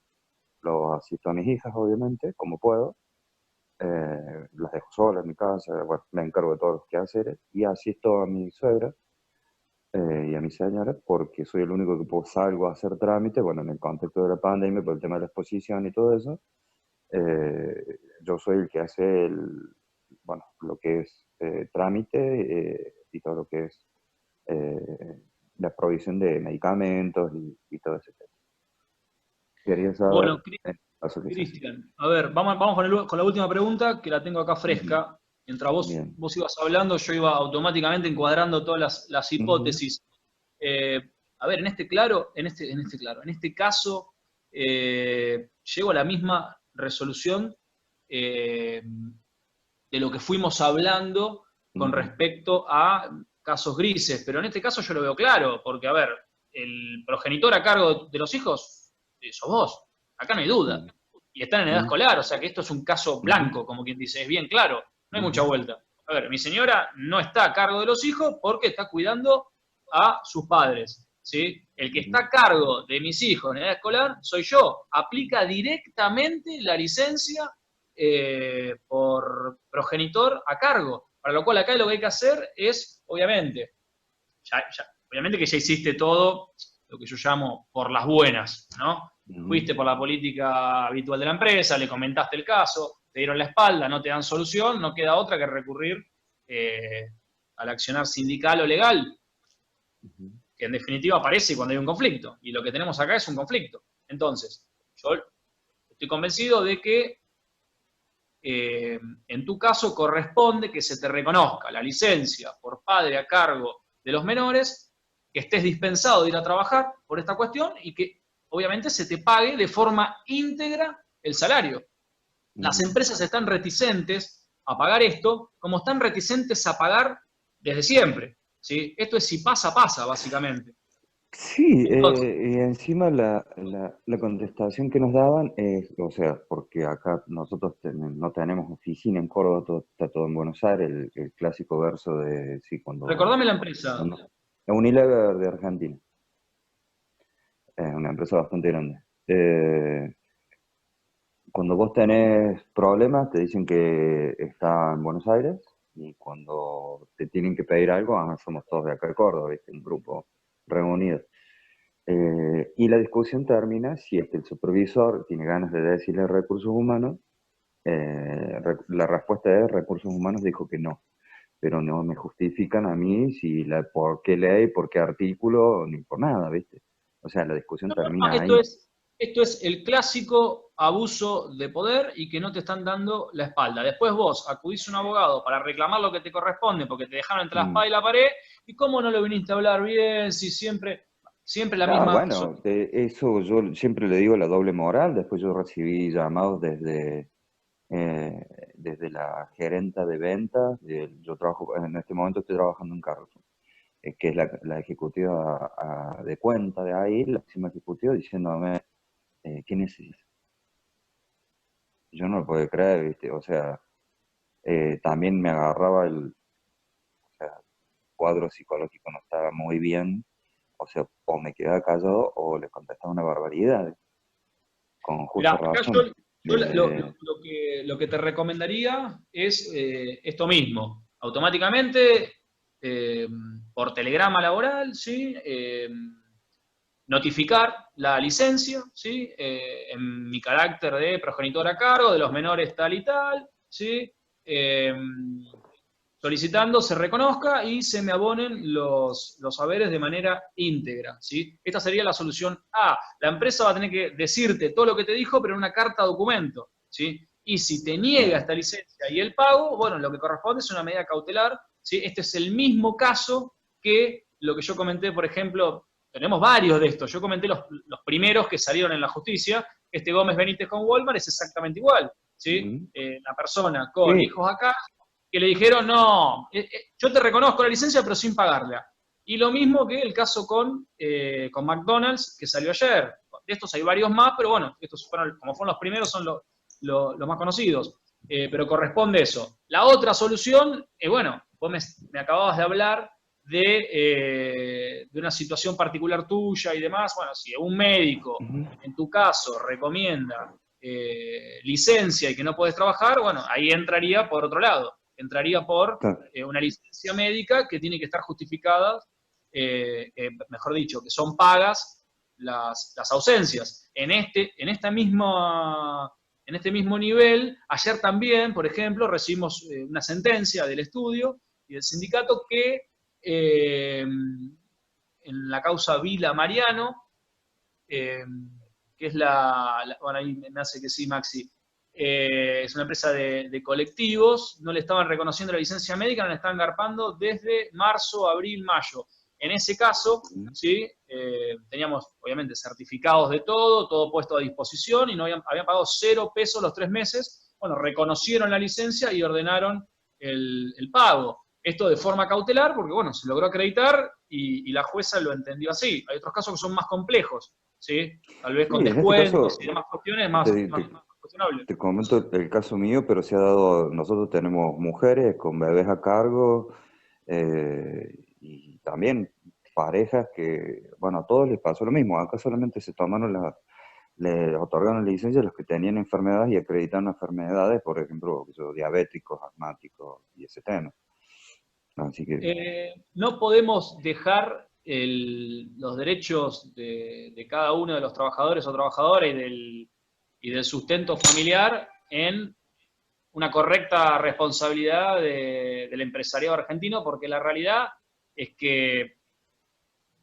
los asisto a mis hijas, obviamente, como puedo. Las dejo solas en mi casa, bueno, me encargo de todos los quehaceres y asisto a mi suegra y a mi señora porque soy el único que salgo a hacer trámite, bueno, en el contexto de la pandemia, por el tema de la exposición y todo eso. Yo soy el que hace bueno, lo que es trámite y todo lo que es la provisión de medicamentos y todo ese tema. Quería saber... Bueno, Cristian, a ver, vamos con la última pregunta, que la tengo acá fresca. Mientras vos ibas hablando, yo iba automáticamente encuadrando todas las hipótesis. A ver, en este caso, llego a la misma resolución de lo que fuimos hablando con respecto a casos grises, pero en este caso yo lo veo claro, porque, a ver, el progenitor a cargo de los hijos sos vos, acá no hay duda, y están en edad escolar, o sea que esto es un caso blanco, como quien dice, es bien claro, no hay mucha vuelta. A ver, mi señora no está a cargo de los hijos porque está cuidando a sus padres, ¿sí? El que está a cargo de mis hijos en edad escolar soy yo, aplica directamente la licencia por progenitor a cargo. Para lo cual acá lo que hay que hacer es, obviamente, obviamente que ya hiciste todo lo que yo llamo por las buenas, ¿no? Fuiste por la política habitual de la empresa, le comentaste el caso, te dieron la espalda, no te dan solución, no queda otra que recurrir al accionar sindical o legal, que en definitiva aparece cuando hay un conflicto, y lo que tenemos acá es un conflicto. Entonces, yo estoy convencido de que en tu caso corresponde que se te reconozca la licencia por padre a cargo de los menores, que estés dispensado de ir a trabajar por esta cuestión y que obviamente se te pague de forma íntegra el salario. Las empresas están reticentes a pagar esto, como están reticentes a pagar desde siempre, ¿sí? Esto es si pasa, pasa, básicamente. Sí, Entonces, y encima la contestación que nos daban es, o sea, porque acá nosotros no tenemos oficina en Córdoba, está todo en Buenos Aires, el clásico verso de, sí, recordame la empresa. la Unilever de Argentina, es una empresa bastante grande. Cuando vos tenés problemas, te dicen que está en Buenos Aires, y cuando te tienen que pedir algo, somos todos de acá de Córdoba, ¿viste? Un grupo reunido. Y la discusión termina si es que el supervisor tiene ganas de decirle a recursos humanos. La respuesta es: recursos humanos dijo que no, pero no me justifican a mí si por qué ley, por qué artículo, ni por nada, ¿viste? O sea, la discusión No, no, termina esto ahí. esto es el clásico abuso de poder y que no te están dando la espalda. Después vos acudís a un abogado para reclamar lo que te corresponde porque te dejaron entre la espada y la pared, y cómo no lo viniste a hablar bien, si siempre la No, misma... bueno, eso yo siempre le digo, la doble moral. Después yo recibí llamados desde la gerenta de ventas. Yo trabajo, en este momento estoy trabajando en Carrefour, que es la ejecutiva de cuenta de ahí, la máxima ejecutiva, diciéndome, ¿qué necesitas? Yo no lo puedo creer, ¿viste? O sea, también me agarraba o sea, el cuadro psicológico no estaba muy bien. O sea, o me quedaba callado o le contestaba una barbaridad, con Mirá, justa acá razón. yo lo que te recomendaría es esto mismo. Automáticamente, por telegrama laboral, ¿sí? Notificar la licencia, ¿sí? En mi carácter de progenitor a cargo de los menores tal y tal, ¿sí? Solicitando se reconozca y se me abonen los haberes de manera íntegra, ¿sí? Esta sería la solución A. La empresa va a tener que decirte todo lo que te dijo, pero en una carta documento, ¿sí? Y si te niega esta licencia y el pago, bueno, lo que corresponde es una medida cautelar, ¿sí? Este es el mismo caso que lo que yo comenté, por ejemplo, tenemos varios de estos, yo comenté los primeros que salieron en la justicia. Este Gómez Benítez con Walmart es exactamente igual, ¿sí? La persona con Sí, hijos acá, que le dijeron, no, yo te reconozco la licencia, pero sin pagarla. Y lo mismo que el caso con McDonald's, que salió ayer. De estos hay varios más, pero bueno, estos fueron, como fueron los primeros, son los más conocidos. Pero corresponde eso. La otra solución, bueno, vos me acababas de hablar de una situación particular tuya y demás. Bueno, si un médico, en tu caso, recomienda licencia y que no puedes trabajar, bueno, ahí entraría por otro lado. Entraría por claro. una licencia médica que tiene que estar justificada, mejor dicho, que son pagas las ausencias. En este mismo nivel, ayer también, por ejemplo, recibimos una sentencia del estudio y del sindicato que en la causa Vila Mariano, que es bueno, ahí me hace que sí, Maxi, es una empresa de colectivos, no le estaban reconociendo la licencia médica, no le estaban garpando desde marzo, abril, mayo. En ese caso, ¿sí? Teníamos obviamente certificados de todo puesto a disposición y no habían pagado 0 pesos los 3 meses. Bueno, reconocieron la licencia y ordenaron el pago. Esto de forma cautelar porque, bueno, se logró acreditar y la jueza lo entendió así. Hay otros casos que son más complejos, ¿sí? Tal vez Sí, con en este descuentos caso, y demás cuestiones más cuestionables. te comento el caso mío, pero se ha dado, nosotros tenemos mujeres con bebés a cargo, y también parejas que, bueno, a todos les pasó lo mismo. Acá solamente se tomaron le otorgaron licencia a los que tenían enfermedades y acreditaron enfermedades, por ejemplo, diabéticos, asmáticos y ese tema. Así que... No podemos dejar los derechos de cada uno de los trabajadores o trabajadoras y del sustento familiar en una correcta responsabilidad del empresariado argentino, porque la realidad es que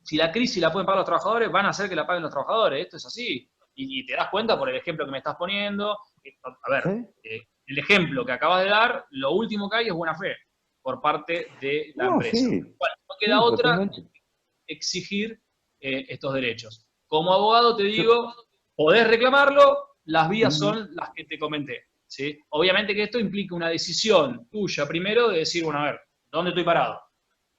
si la crisis la pueden pagar los trabajadores, van a hacer que la paguen los trabajadores. Esto es así. Y te das cuenta por el ejemplo que me estás poniendo. A ver, ¿Sí? el ejemplo que acabas de dar, lo último que hay es buena fe por parte de la No, empresa. sí, Bueno, no queda sí, otra totalmente. que exigir estos derechos. Como abogado te Yo, digo, podés reclamarlo, las vías ujú, son las que te comenté. ¿Sí? Obviamente que esto implica una decisión tuya primero de decir, bueno, a ver, ¿dónde estoy parado?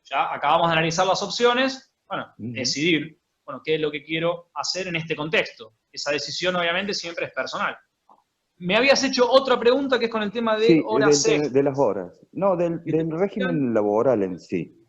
Ya acabamos de analizar las opciones, bueno, ujú. decidir, bueno, qué es lo que quiero hacer en este contexto. Esa decisión obviamente siempre es personal. Me habías hecho otra pregunta que es con el tema de Sí, horas de las extras horas. No, que te del pagan. régimen laboral en sí.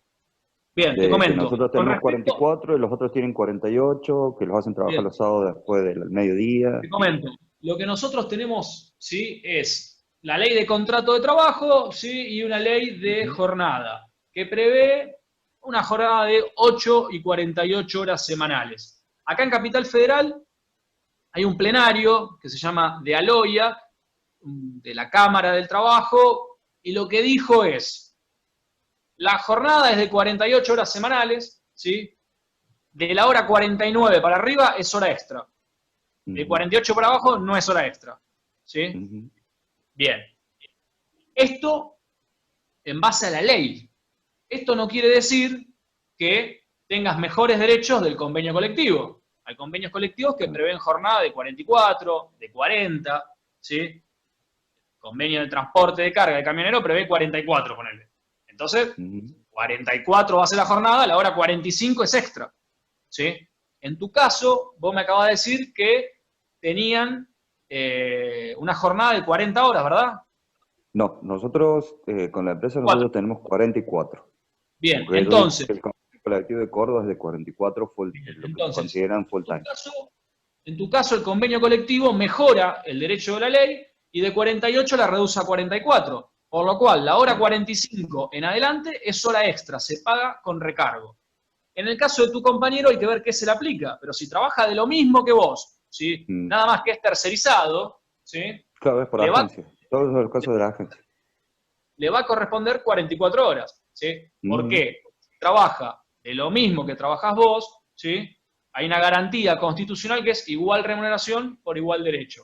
Bien, te De que comento. nosotros Con tenemos respecto, 44 y los otros tienen 48, que los hacen trabajar bien, los sábados después del mediodía. te comento. Lo que nosotros tenemos, ¿sí? Es la ley de contrato de trabajo, ¿sí? Y una ley de Ujú, jornada, que prevé una jornada de 8 y 48 horas semanales. Acá en Capital Federal hay un plenario que se llama de Aloya, de la Cámara del Trabajo, y lo que dijo es, la jornada es de 48 horas semanales, ¿sí? De la hora 49 para arriba es hora extra. De ujú, 48 para abajo no es hora extra. ¿Sí? ujú. Bien. Esto en base a la ley. Esto no quiere decir que tengas mejores derechos del convenio colectivo. Hay convenios colectivos que Claro. prevén jornada de 44, de 40, ¿sí? El convenio de transporte de carga de camionero prevé 44, ponele. Entonces, Ujú. 44 va a ser la jornada, la hora 45 es extra, ¿sí? En tu caso, vos me acabas de decir que tenían una jornada de 40 horas, ¿verdad? No, nosotros con la empresa 4. nosotros tenemos 44, Bien, porque ellos dicen entonces, que el convenio colectivo de Córdoba es de 44 full, bien, lo que entonces, consideran full en tu time. caso, en tu caso el convenio colectivo mejora el derecho de la ley y de 48 la reduce a 44, por lo cual la hora Claro. 45 en adelante es hora extra, se paga con recargo. En el caso de tu compañero hay que ver qué se le aplica, pero si trabaja de lo mismo que vos, ¿sí? Mm. Nada más que es tercerizado, ¿sí? Claro, es por le, va, agencia. Todos los casos de la agencia. le va a corresponder 44 horas. ¿Sí? ¿Por Ujú, qué? Si trabaja de lo mismo que trabajás vos, ¿sí? Hay una garantía constitucional que es igual remuneración por igual derecho,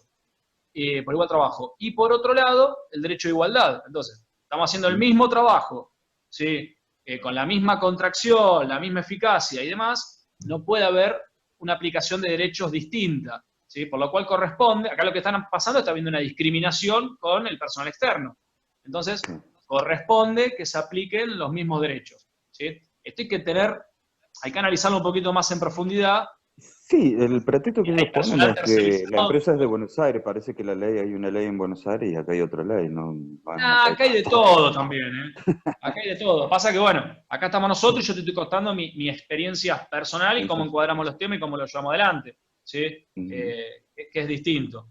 por igual trabajo. Y por otro lado, el derecho de igualdad. Entonces, estamos haciendo el ujú. mismo trabajo, ¿sí? Con la misma contracción, la misma eficacia y demás, no puede haber una aplicación de derechos distinta, ¿sí? Por lo cual corresponde, acá lo que están pasando está habiendo una discriminación con el personal externo. Entonces, Sí. corresponde que se apliquen los mismos derechos, ¿sí? Esto hay que analizarlo un poquito más en profundidad. Sí, el pretexto que ellos Hay ponen personal es que la tercerizado. empresa es de Buenos Aires, parece que la ley, hay una ley en Buenos Aires y acá hay otra ley, no, no es una Ah, ley acá hay para de todos. todo también, ¿eh? Acá hay de todo. Pasa que, bueno, acá estamos nosotros y yo te estoy contando mi experiencia personal y Sí, cómo sí, sí. encuadramos los temas y cómo los llevamos adelante, ¿sí? Ujú. Que es distinto.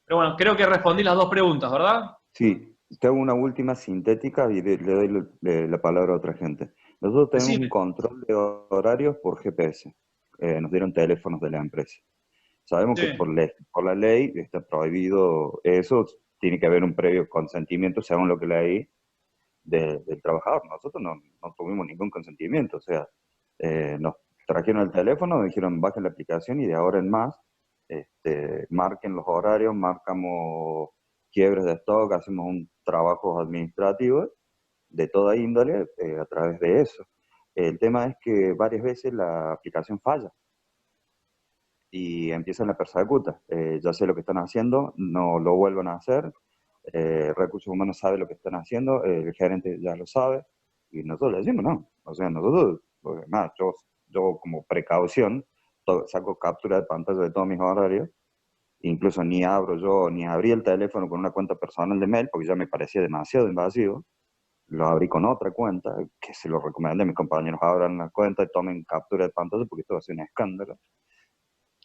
Pero bueno, creo que respondí las dos preguntas, ¿verdad? Sí, te hago una última sintética y le doy la palabra a otra gente. Nosotros tenemos un Decime. control de horarios por GPS. Nos dieron teléfonos de la empresa. Sabemos Sí, que por la ley está prohibido eso, tiene que haber un previo consentimiento según lo que leí del trabajador. Nosotros no tuvimos ningún consentimiento, o sea, nos trajeron el teléfono, nos dijeron bajen la aplicación y de ahora en más, marquen los horarios, marcamos quiebres de stock, hacemos un trabajo administrativo de toda índole a través de eso. El tema es que varias veces la aplicación falla y empiezan la persecuta. Ya sé lo que están haciendo, no lo vuelvan a hacer. Recursos Humanos sabe lo que están haciendo, el gerente ya lo sabe, y nosotros le decimos no. O sea, nosotros, pues, más, yo como precaución, saco captura de pantalla de todos mis horarios, incluso ni abro yo, ni abrí el teléfono con una cuenta personal de mail, porque ya me parecía demasiado invasivo. Lo abrí con otra cuenta, que se lo recomendé a mis compañeros, abran la cuenta y tomen captura de pantalla, porque esto va a ser un escándalo.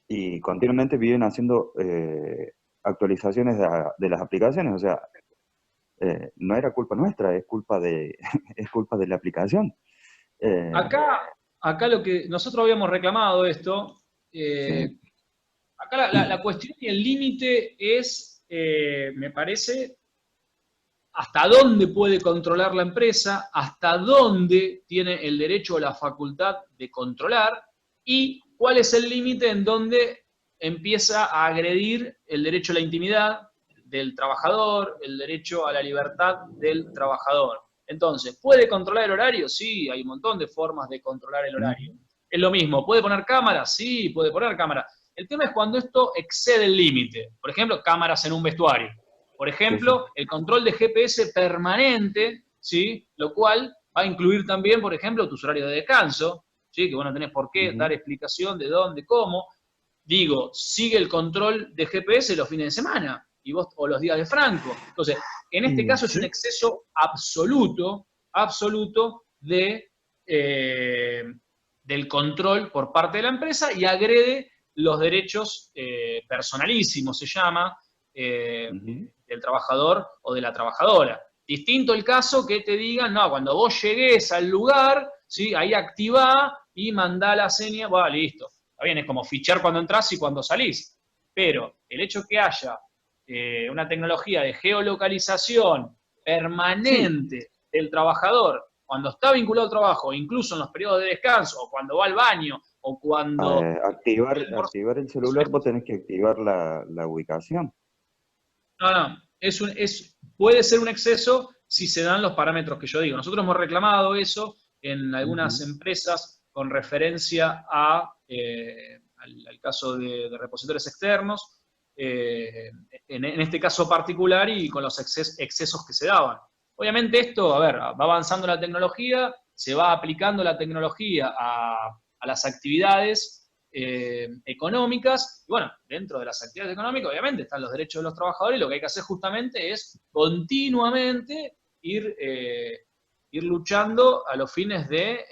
y continuamente viven haciendo actualizaciones de las aplicaciones, o sea, no era culpa nuestra, es culpa de, es culpa de la aplicación. Acá lo que nosotros habíamos reclamado esto, Sí. acá la cuestión y el límite es, me parece, hasta dónde puede controlar la empresa, hasta dónde tiene el derecho o la facultad de controlar y cuál es el límite en donde empieza a agredir el derecho a la intimidad del trabajador, el derecho a la libertad del trabajador. Entonces, ¿puede controlar el horario? Sí, hay un montón de formas de controlar el horario. Es lo mismo, ¿puede poner cámaras? Sí, puede poner cámaras. El tema es cuando esto excede el límite. Por ejemplo, cámaras en un vestuario. Por Sí, sí. ejemplo, el control de GPS permanente, ¿sí? Lo cual va a incluir también, por ejemplo, tus horarios de descanso, ¿sí? Que vos no tenés por qué dar explicación de dónde, cómo. Digo, sigue el control de GPS los fines de semana y vos, o los días de franco. Entonces, en este caso es un Sí. exceso absoluto, absoluto del control por parte de la empresa y agrede los derechos personalísimos, se llama, del trabajador o de la trabajadora. Distinto el caso que te digan, no, cuando vos llegues al lugar, ¿sí? Ahí activá y mandá la seña, bueno, listo. Está bien, es como fichar cuando entras y cuando salís. Pero el hecho que haya una tecnología de geolocalización Sí, permanente del trabajador cuando está vinculado al trabajo, incluso en los periodos de descanso, o cuando va al baño, o cuando activar el celular, vos tenés que activar la ubicación. no, no, puede ser un exceso si se dan los parámetros que yo digo. Nosotros hemos reclamado eso en algunas empresas con referencia al caso de repositorios externos, en este caso particular y con los excesos que se daban. Obviamente esto, a ver, va avanzando la tecnología, se va aplicando la tecnología a las actividades económicas, y bueno, dentro de las actividades económicas obviamente están los derechos de los trabajadores y lo que hay que hacer justamente es continuamente ir luchando a los fines de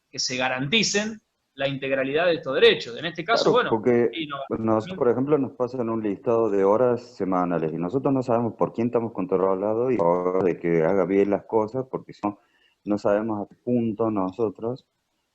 que se garanticen la integralidad de estos derechos. En este caso, Claro, bueno, porque y no, nosotros, por ejemplo, nos pasan un listado de horas semanales y nosotros no sabemos por quién estamos controlados y de que haga bien las cosas, porque si no, no sabemos a qué punto nosotros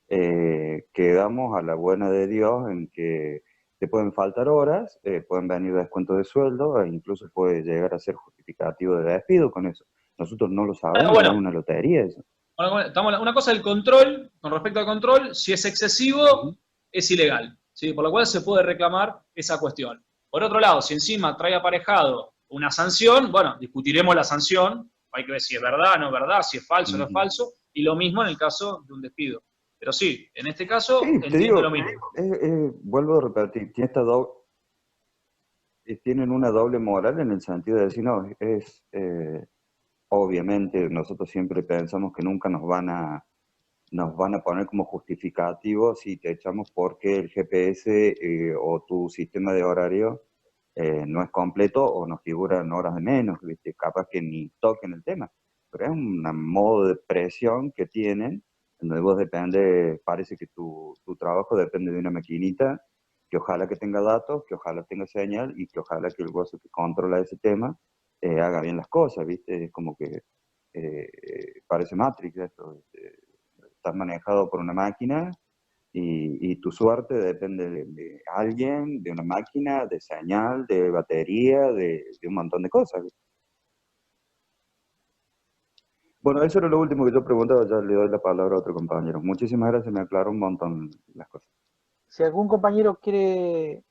quedamos a la buena de Dios en que te pueden faltar horas, pueden venir descuentos de sueldo e incluso puede llegar a ser justificativo de despido con eso. Nosotros no lo sabemos, es bueno, una lotería eso. una cosa el control, con respecto al control, si es excesivo, es ilegal, ¿sí? Por lo cual se puede reclamar esa cuestión. Por otro lado, si encima trae aparejado una sanción, bueno, discutiremos la sanción, hay que ver si es verdad, no es verdad, si es falso o no es Ujú. falso, y lo mismo en el caso de un despido. Pero sí, en este caso Sí, te entiendo lo digo, mismo. vuelvo a repetir, tienen una doble moral en el sentido de decir, no, obviamente nosotros siempre pensamos que nunca nos van a poner como justificativo si te echamos porque el GPS o tu sistema de horario no es completo o nos figuran horas de menos, ¿viste? Capaz que ni toquen el tema. Pero es un modo de presión que tienen, en donde vos depende, parece que tu trabajo depende de una maquinita, que ojalá que tenga datos, que ojalá tenga señal y que ojalá que el gozo que controla ese tema haga bien las cosas, ¿viste? Es como que parece Matrix esto. Estás manejado por una máquina y tu suerte depende de alguien, de una máquina, de señal, de batería, de un montón de cosas. Bueno, eso era lo último que yo preguntaba, ya le doy la palabra a otro compañero. Muchísimas gracias, me aclaró un montón las cosas. Si algún compañero quiere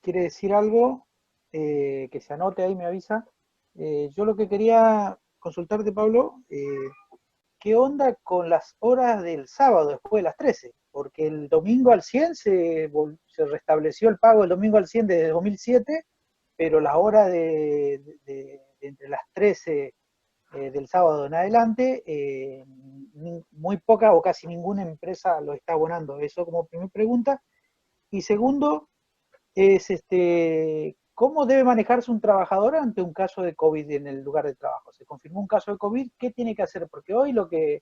decir algo, que se anote ahí, me avisa. Yo lo que quería consultarte, Pablo, ¿qué onda con las horas del sábado después de las 13? Porque el domingo al 100 se restableció el pago del domingo al 100 desde 2007, pero las horas de entre las 13 del sábado en adelante, muy poca o casi ninguna empresa lo está abonando. Eso como primera pregunta. Y segundo, es ¿cómo debe manejarse un trabajador ante un caso de COVID en el lugar de trabajo? Se confirmó un caso de COVID, ¿qué tiene que hacer? Porque hoy lo que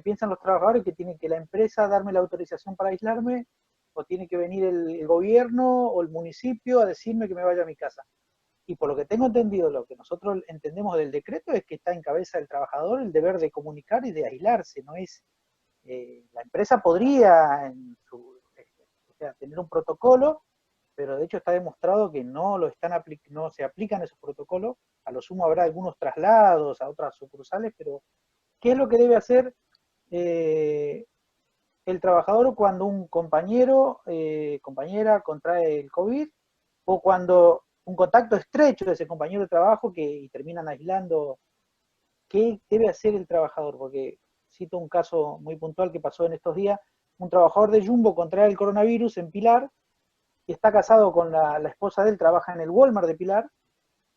piensan los trabajadores es que tiene que la empresa darme la autorización para aislarme, o tiene que venir el gobierno o el municipio a decirme que me vaya a mi casa. Y por lo que tengo entendido, lo que nosotros entendemos del decreto es que está en cabeza del trabajador el deber de comunicar y de aislarse, no es... la empresa podría o sea, tener un protocolo, pero de hecho está demostrado que no se aplican esos protocolos. A lo sumo habrá algunos traslados a otras sucursales, pero ¿qué es lo que debe hacer el trabajador cuando un compañero, compañera contrae el COVID, o cuando un contacto estrecho de ese compañero de trabajo y terminan aislando? ¿Qué debe hacer el trabajador? Porque cito un caso muy puntual que pasó en estos días: un trabajador de Jumbo contrae el coronavirus en Pilar, y está casado con la esposa de él, trabaja en el Walmart de Pilar,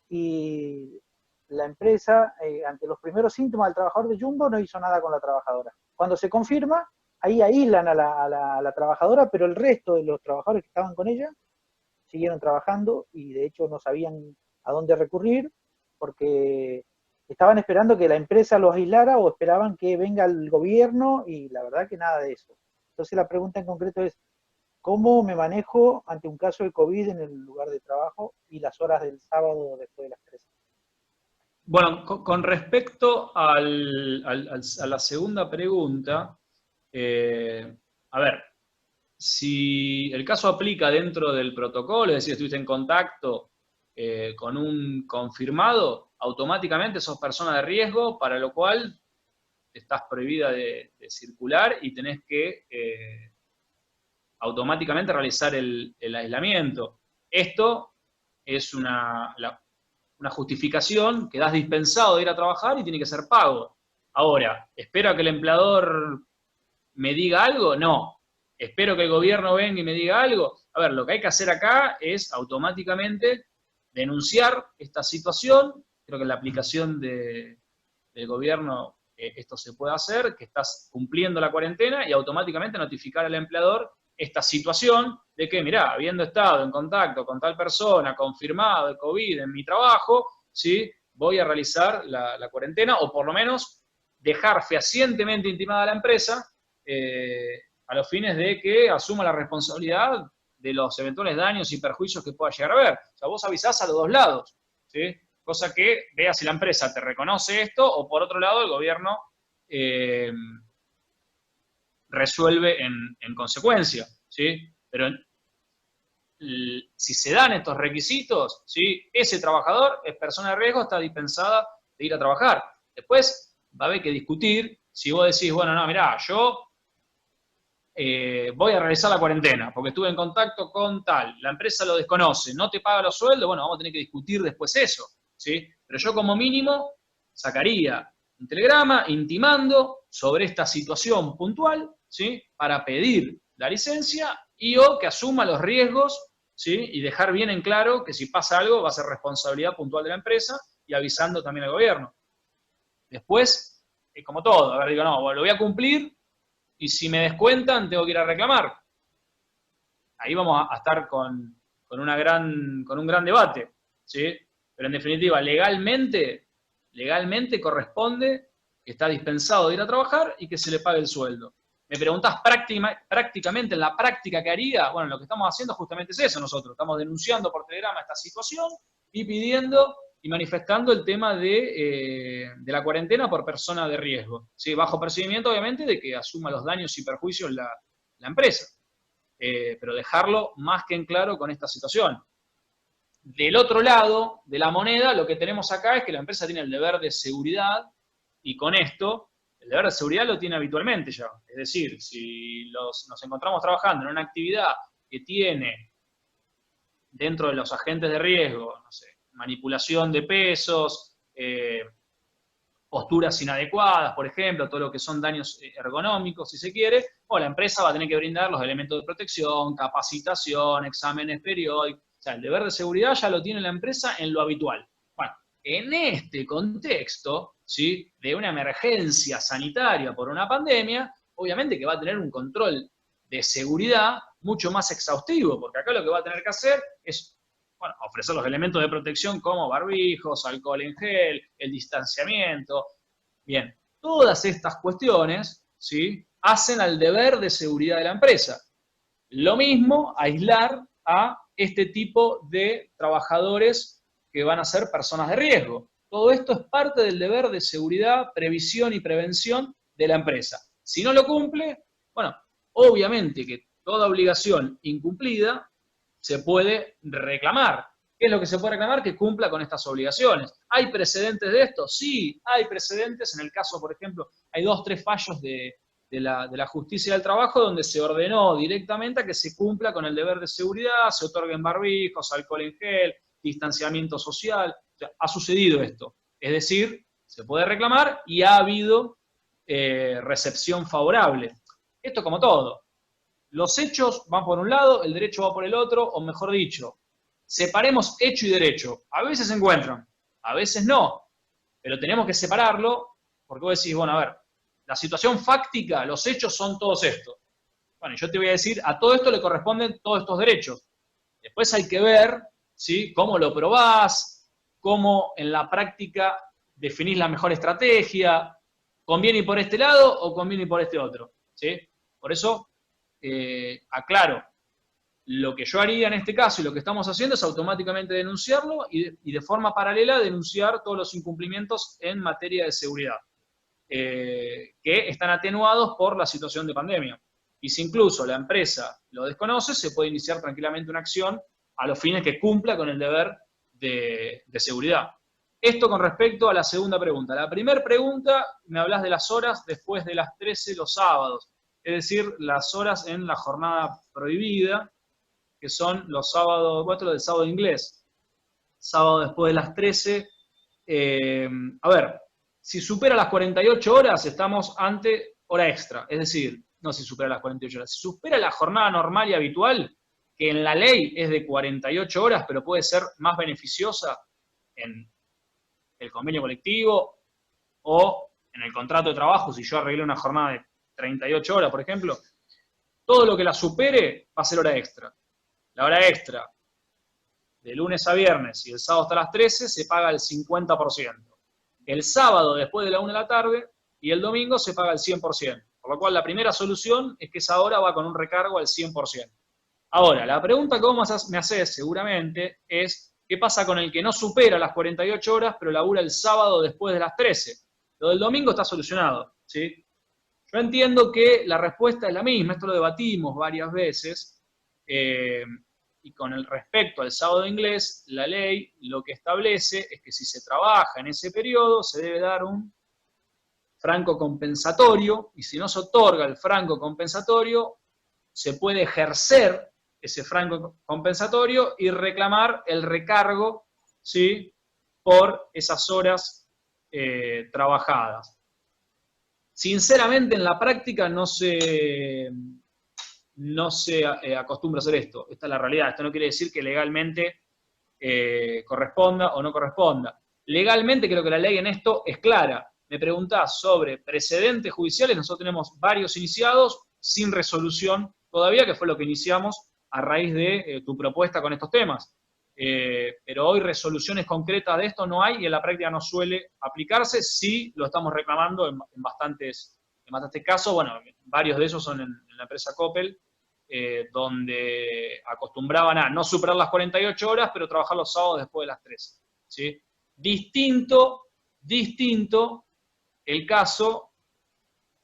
y la empresa, ante los primeros síntomas del trabajador de Jumbo, no hizo nada con la trabajadora. Cuando se confirma, ahí aíslan a la trabajadora, pero el resto de los trabajadores que estaban con ella siguieron trabajando, y de hecho no sabían a dónde recurrir, porque estaban esperando que la empresa los aislara o esperaban que venga el gobierno, y la verdad que nada de eso. Entonces la pregunta en concreto es, ¿cómo me manejo ante un caso de COVID en el lugar de trabajo y las horas del sábado después de las 3? Bueno, con respecto a la segunda pregunta, a ver, si el caso aplica dentro del protocolo, es decir, estuviste en contacto con un confirmado, automáticamente sos persona de riesgo, para lo cual estás prohibida de circular y tenés que automáticamente realizar el aislamiento. Esto es una justificación que das dispensado de ir a trabajar y tiene que ser pago. Ahora, ¿espero a que el empleador me diga algo? No. ¿Espero que el gobierno venga y me diga algo? A ver, lo que hay que hacer acá es automáticamente denunciar esta situación. Creo que en la aplicación del gobierno esto se puede hacer, que estás cumpliendo la cuarentena, y automáticamente notificar al empleador esta situación de que, mirá, habiendo estado en contacto con tal persona, confirmado el COVID en mi trabajo, ¿sí?, voy a realizar la cuarentena, o por lo menos dejar fehacientemente intimada a la empresa a los fines de que asuma la responsabilidad de los eventuales daños y perjuicios que pueda llegar a haber. O sea, vos avisás a los dos lados, ¿sí?, cosa que vea si la empresa te reconoce esto, o por otro lado el gobierno resuelve en consecuencia, ¿sí? Pero si se dan estos requisitos, ¿sí?, ese trabajador es persona de riesgo, está dispensada de ir a trabajar. Después va a haber que discutir si vos decís, bueno, no, mirá, yo voy a realizar la cuarentena porque estuve en contacto con tal, la empresa lo desconoce, no te paga los sueldos, bueno, vamos a tener que discutir después eso, ¿sí? Pero yo como mínimo sacaría un telegrama intimando sobre esta situación puntual, ¿sí?, para pedir la licencia y o que asuma los riesgos, ¿sí?, y dejar bien en claro que si pasa algo va a ser responsabilidad puntual de la empresa, y avisando también al gobierno. Después, es como todo, a ver, digo, no, lo voy a cumplir, y si me descuentan tengo que ir a reclamar. Ahí vamos a estar con un gran debate, ¿sí? Pero en definitiva, legalmente corresponde que está dispensado de ir a trabajar y que se le pague el sueldo. Me preguntás prácticamente en la práctica qué haría. Bueno, lo que estamos haciendo justamente es eso nosotros. Estamos denunciando por telegrama esta situación y pidiendo y manifestando el tema de la cuarentena por persona de riesgo, ¿sí?, bajo percibimiento, obviamente, de que asuma los daños y perjuicios la empresa. Pero dejarlo más que en claro con esta situación. Del otro lado de la moneda, lo que tenemos acá es que la empresa tiene el deber de seguridad, y con esto, el deber de seguridad lo tiene habitualmente ya. Es decir, si nos encontramos trabajando en una actividad que tiene dentro de los agentes de riesgo, no sé, manipulación de pesos, posturas inadecuadas, por ejemplo, todo lo que son daños ergonómicos, si se quiere, o la empresa va a tener que brindar los elementos de protección, capacitación, exámenes periódicos. O sea, el deber de seguridad ya lo tiene la empresa en lo habitual. Bueno, en este contexto, ¿sí?, de una emergencia sanitaria por una pandemia, obviamente que va a tener un control de seguridad mucho más exhaustivo, porque acá lo que va a tener que hacer es, bueno, ofrecer los elementos de protección como barbijos, alcohol en gel, el distanciamiento. Bien, todas estas cuestiones, ¿sí?, hacen al deber de seguridad de la empresa. Lo mismo, aislar a este tipo de trabajadores que van a ser personas de riesgo. Todo esto es parte del deber de seguridad, previsión y prevención de la empresa. Si no lo cumple, bueno, obviamente que toda obligación incumplida se puede reclamar. ¿Qué es lo que se puede reclamar? Que cumpla con estas obligaciones. ¿Hay precedentes de esto? Sí, hay precedentes. En el caso, por ejemplo, hay 2 o 3 fallos de la justicia del trabajo donde se ordenó directamente a que se cumpla con el deber de seguridad, se otorguen barbijos, alcohol en gel, distanciamiento social. O sea, ha sucedido esto. Es decir, se puede reclamar y ha habido recepción favorable. Esto como todo. Los hechos van por un lado, el derecho va por el otro, o mejor dicho, separemos hecho y derecho. A veces se encuentran, a veces no, pero tenemos que separarlo porque vos decís, bueno, a ver, la situación fáctica, los hechos son todos estos. Bueno, yo te voy a decir, a todo esto le corresponden todos estos derechos. Después hay que ver, ¿sí?, cómo lo probás, cómo en la práctica definís la mejor estrategia, ¿conviene ir por este lado o conviene ir por este otro? ¿Sí? Por eso, aclaro, lo que yo haría en este caso y lo que estamos haciendo es automáticamente denunciarlo y de forma paralela denunciar todos los incumplimientos en materia de seguridad, que están atenuados por la situación de pandemia. Y si incluso la empresa lo desconoce, se puede iniciar tranquilamente una acción a los fines que cumpla con el deber de seguridad. Esto con respecto a la segunda pregunta. La primera pregunta, me hablas de las horas después de las 13 los sábados, es decir, las horas en la jornada prohibida, que son los sábados, bueno, del sábado inglés, sábado después de las 13. A ver, si supera las 48 horas, estamos ante hora extra, es decir, no si supera las 48 horas, si supera la jornada normal y habitual, que en la ley es de 48 horas, pero puede ser más beneficiosa en el convenio colectivo o en el contrato de trabajo, si yo arreglé una jornada de 38 horas, por ejemplo, todo lo que la supere va a ser hora extra. La hora extra de lunes a viernes y el sábado hasta las 13 se paga el 50%. El sábado después de la 1 de la tarde y el domingo se paga el 100%. Por lo cual la primera solución es que esa hora va con un recargo al 100%. Ahora, la pregunta que vos me hacés seguramente es ¿qué pasa con el que no supera las 48 horas pero labura el sábado después de las 13? Lo del domingo está solucionado, ¿sí? Yo entiendo que la respuesta es la misma, esto lo debatimos varias veces, y con el respecto al sábado inglés, la ley lo que establece es que si se trabaja en ese periodo se debe dar un franco compensatorio, y si no se otorga el franco compensatorio, se puede ejercer ese franco compensatorio y reclamar el recargo, ¿sí?, por esas horas trabajadas. Sinceramente, en la práctica no se acostumbra a hacer esto. Esta es la realidad. Esto no quiere decir que legalmente corresponda o no corresponda. Legalmente creo que la ley en esto es clara. Me preguntás sobre precedentes judiciales, nosotros tenemos varios iniciados sin resolución todavía, que fue lo que iniciamos a raíz de tu propuesta con estos temas. Pero hoy resoluciones concretas de esto no hay y en la práctica no suele aplicarse. Sí lo estamos reclamando en bastantes casos. Bueno, varios de esos son en la empresa Coppel, donde acostumbraban a no superar las 48 horas, pero trabajar los sábados después de las 13. ¿Sí? Distinto el caso,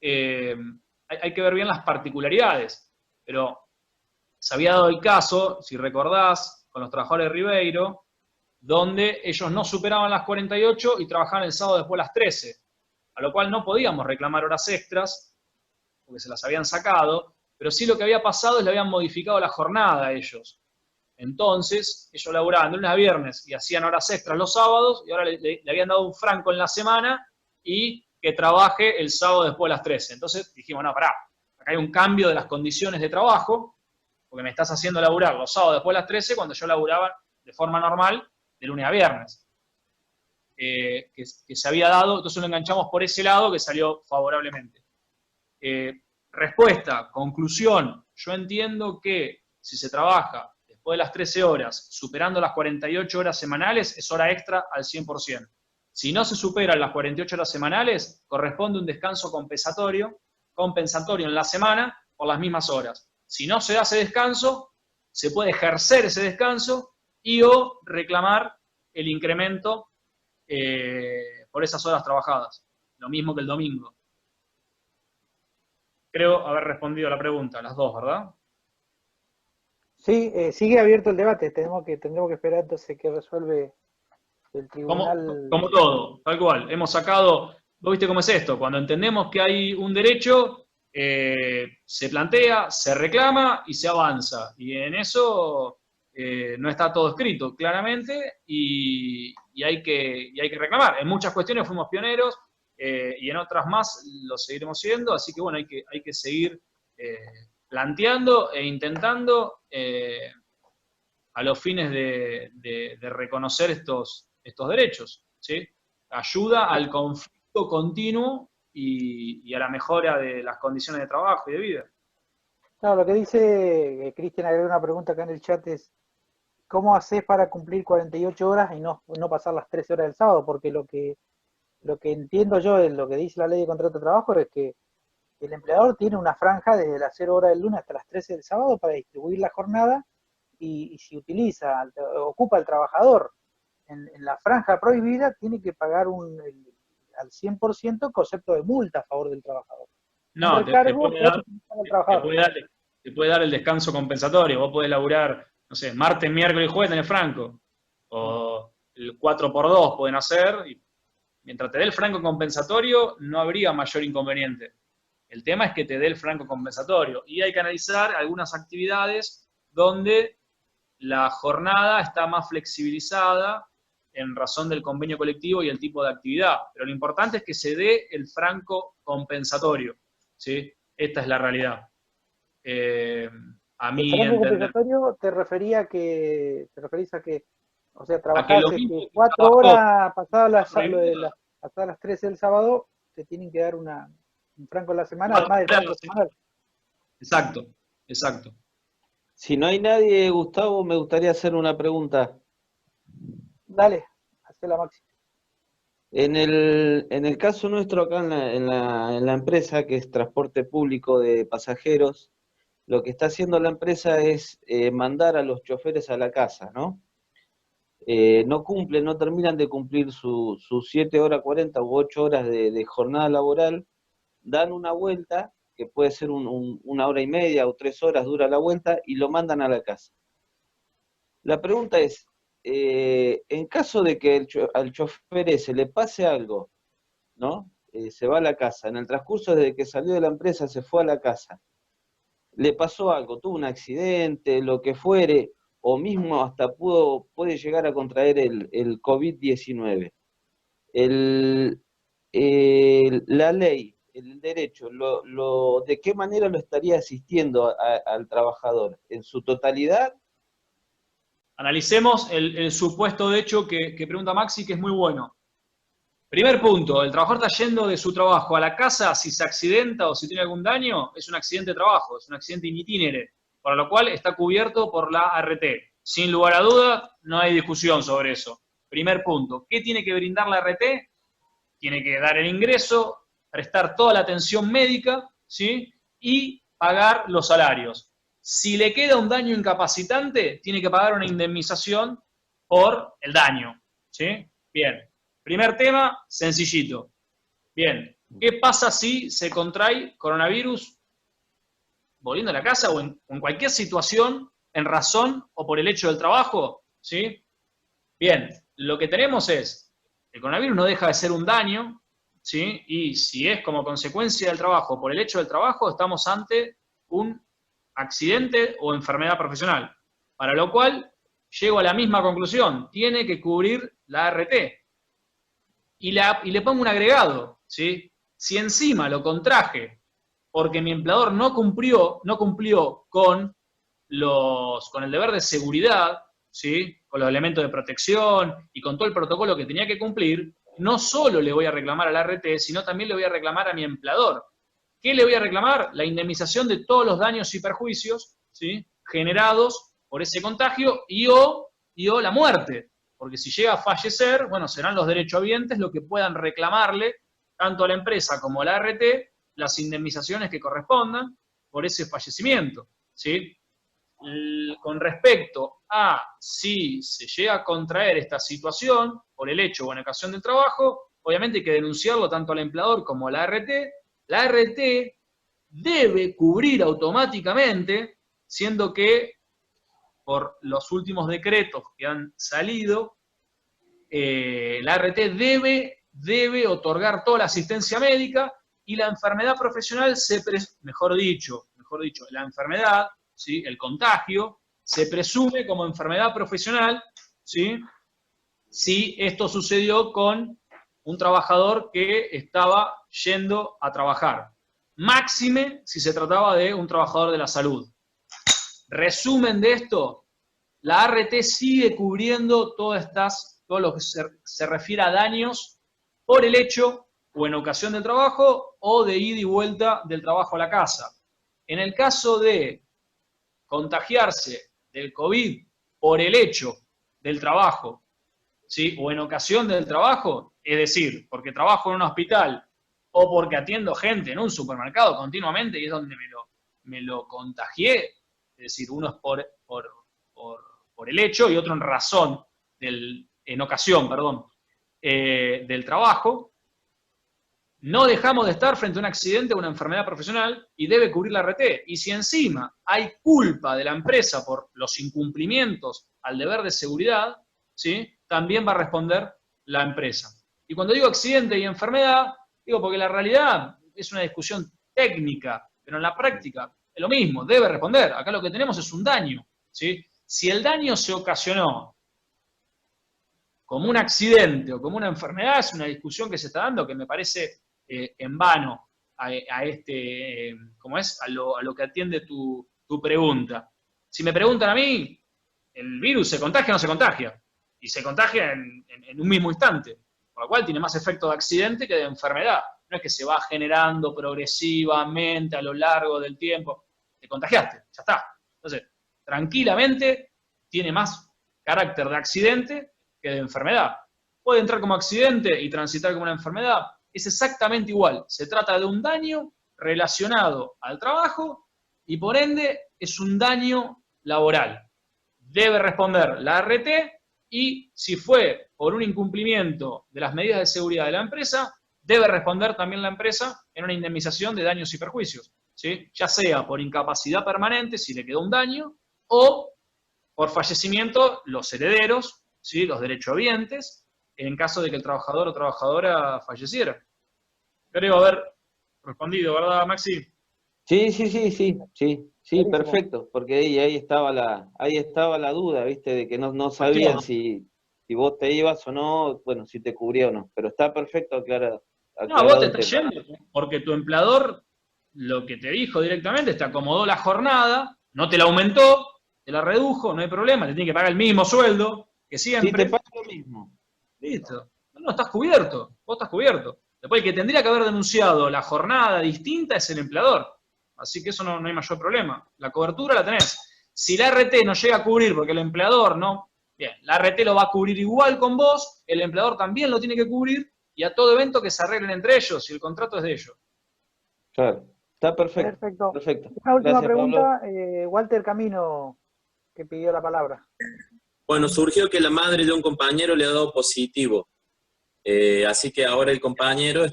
hay que ver bien las particularidades, pero se había dado el caso, si recordás, con los trabajadores de Ribeiro, donde ellos no superaban las 48 y trabajaban el sábado después de las 13, a lo cual no podíamos reclamar horas extras, porque se las habían sacado, pero sí lo que había pasado es que le habían modificado la jornada a ellos. Entonces, ellos laburaban de lunes a viernes y hacían horas extras los sábados, y ahora le habían dado un franco en la semana y que trabaje el sábado después de las 13. Entonces dijimos, no, pará, acá hay un cambio de las condiciones de trabajo, porque me estás haciendo laburar los sábados después de las 13 cuando yo laburaba de forma normal de lunes a viernes. Que se había dado, entonces lo enganchamos por ese lado que salió favorablemente. Respuesta, conclusión, yo entiendo que si se trabaja después de las 13 horas, superando las 48 horas semanales, es hora extra al 100%. Si no se superan las 48 horas semanales, corresponde un descanso compensatorio en la semana por las mismas horas. Si no se da ese descanso, se puede ejercer ese descanso y o reclamar el incremento por esas horas trabajadas. Lo mismo que el domingo. Creo haber respondido a la pregunta, las dos, ¿verdad? Sí, sigue abierto el debate, tendremos que esperar entonces que resuelve el tribunal. Como todo, tal cual. Hemos sacado, ¿vos viste cómo es esto? Cuando entendemos que hay un derecho, se plantea, se reclama y se avanza. Y en eso no está todo escrito claramente y hay que reclamar. En muchas cuestiones fuimos pioneros y en otras más lo seguiremos siendo, así que bueno, hay que seguir planteando e intentando a los fines de reconocer estos derechos, ¿sí? Ayuda al conflicto continuo y a la mejora de las condiciones de trabajo y de vida. Claro, lo que dice Cristian, agrega una pregunta acá en el chat, es ¿cómo haces para cumplir 48 horas y no pasar las 13 horas del sábado? Porque lo que entiendo yo de lo que dice la ley de contrato de trabajo es que el empleador tiene una franja desde las 0 horas del lunes hasta las 13 del sábado para distribuir la jornada y si ocupa el trabajador en la franja prohibida, tiene que pagar al 100% concepto de multa a favor del trabajador. No, te puede dar el descanso compensatorio. Vos podés laburar, no sé, martes, miércoles y jueves tenés franco. O el 4x2 pueden hacer. Y mientras te dé el franco compensatorio, no habría mayor inconveniente. El tema es que te dé el franco compensatorio. Y hay que analizar algunas actividades donde la jornada está más flexibilizada en razón del convenio colectivo y el tipo de actividad. Pero lo importante es que se dé el franco compensatorio. ¿Sí? Esta es la realidad. A mí ¿El franco compensatorio te referís a que, o sea, trabajás 4 horas pasadas las 13 del sábado, te tienen que dar un franco en la semana, además del franco semanal? Exacto. Si no hay nadie, Gustavo, me gustaría hacer una pregunta. Dale, hacela, Maxi. En el caso nuestro acá en la empresa, que es transporte público de pasajeros, lo que está haciendo la empresa es mandar a los choferes a la casa, ¿no? No terminan de cumplir sus 7 horas 40 u 8 horas de jornada laboral, dan una vuelta, que puede ser una hora y media o 3 horas dura la vuelta, y lo mandan a la casa. La pregunta es, en caso de que al chofer ese le pase algo, ¿no? Se va a la casa, en el transcurso desde que salió de la empresa se fue a la casa, le pasó algo, tuvo un accidente, lo que fuere, o mismo hasta puede llegar a contraer el COVID-19. La ley, el derecho, ¿de qué manera lo estaría asistiendo al trabajador? ¿En su totalidad? Analicemos el supuesto de hecho que pregunta Maxi, que es muy bueno. Primer punto, el trabajador está yendo de su trabajo a la casa, si se accidenta o si tiene algún daño, es un accidente de trabajo, es un accidente in itinere, para lo cual está cubierto por la ART. Sin lugar a duda, no hay discusión sobre eso. Primer punto, ¿qué tiene que brindar la ART? Tiene que dar el ingreso, prestar toda la atención médica, ¿sí? Y pagar los salarios. Si le queda un daño incapacitante, tiene que pagar una indemnización por el daño, ¿sí? Bien. Primer tema, sencillito. Bien, ¿qué pasa si se contrae coronavirus volviendo a la casa o en cualquier situación en razón o por el hecho del trabajo? ¿Sí? Bien, lo que tenemos es, el coronavirus no deja de ser un daño, ¿sí? Y si es como consecuencia del trabajo, por el hecho del trabajo, estamos ante un accidente o enfermedad profesional. Para lo cual, llego a la misma conclusión, tiene que cubrir la ART. Y le pongo un agregado, ¿sí? Si encima lo contraje porque mi empleador no cumplió con el deber de seguridad, ¿sí? Con los elementos de protección y con todo el protocolo que tenía que cumplir, no solo le voy a reclamar al ART, sino también le voy a reclamar a mi empleador. ¿Qué le voy a reclamar? La indemnización de todos los daños y perjuicios, ¿sí? Generados por ese contagio y o la muerte. Porque si llega a fallecer, bueno, serán los derechohabientes los que puedan reclamarle, tanto a la empresa como a la ART, las indemnizaciones que correspondan por ese fallecimiento, ¿sí? Con respecto a si se llega a contraer esta situación por el hecho o en ocasión del trabajo, obviamente hay que denunciarlo tanto al empleador como a la ART. La ART debe cubrir automáticamente, siendo que por los últimos decretos que han salido, la ART debe otorgar toda la asistencia médica y la enfermedad profesional, mejor dicho, la enfermedad, ¿sí? El contagio, se presume como enfermedad profesional, ¿sí? Si esto sucedió con un trabajador que estaba yendo a trabajar. Máxime si se trataba de un trabajador de la salud. Resumen de esto, la ART sigue cubriendo todo lo que se refiere a daños por el hecho o en ocasión del trabajo o de ida y vuelta del trabajo a la casa. En el caso de contagiarse del COVID por el hecho del trabajo, ¿sí? O en ocasión del trabajo, es decir, porque trabajo en un hospital o porque atiendo gente en un supermercado continuamente y es donde me lo contagié, es decir, uno es por el hecho y otro en razón, en ocasión, del trabajo, no dejamos de estar frente a un accidente o una enfermedad profesional y debe cubrir la ART. Y si encima hay culpa de la empresa por los incumplimientos al deber de seguridad, ¿sí? También va a responder la empresa. Y cuando digo accidente y enfermedad, digo porque la realidad es una discusión técnica, pero en la práctica es lo mismo, debe responder. Acá lo que tenemos es un daño, ¿sí? Si el daño se ocasionó como un accidente o como una enfermedad, es una discusión que se está dando que me parece en vano a lo que atiende tu pregunta. Si me preguntan a mí, el virus se contagia o no se contagia, y se contagia en un mismo instante, por lo cual tiene más efecto de accidente que de enfermedad. No es que se va generando progresivamente a lo largo del tiempo. Te contagiaste, ya está. Entonces, tranquilamente tiene más carácter de accidente que de enfermedad. Puede entrar como accidente y transitar como una enfermedad. Es exactamente igual. Se trata de un daño relacionado al trabajo y por ende es un daño laboral. Debe responder la ART y si fue por un incumplimiento de las medidas de seguridad de la empresa, debe responder también la empresa en una indemnización de daños y perjuicios, ¿sí? Ya sea por incapacidad permanente, si le quedó un daño, o por fallecimiento, los herederos, ¿sí? Los derechohabientes, en caso de que el trabajador o trabajadora falleciera. Creo haber respondido, ¿verdad, Maxi? Sí, perfecto, porque ahí estaba la duda, ¿viste? De que no sabían si vos te ibas o no, bueno, si te cubría o no, pero está perfecto aclarado. No, vos te estás yendo porque tu empleador lo que te dijo directamente, te acomodó la jornada, no te la aumentó, te la redujo, no hay problema, te tiene que pagar el mismo sueldo que siempre. Sí, te paga lo mismo. Listo. No, estás cubierto, vos estás cubierto. Después el que tendría que haber denunciado la jornada distinta es el empleador. Así que eso no hay mayor problema. La cobertura la tenés. Si la ART no llega a cubrir porque el empleador no, bien, la ART lo va a cubrir igual con vos, el empleador también lo tiene que cubrir y a todo evento que se arreglen entre ellos si el contrato es de ellos. Claro, está perfecto. Perfecto. Una última pregunta, Walter Camino, que pidió la palabra. Bueno, surgió que la madre de un compañero le ha dado positivo. Así que ahora el compañero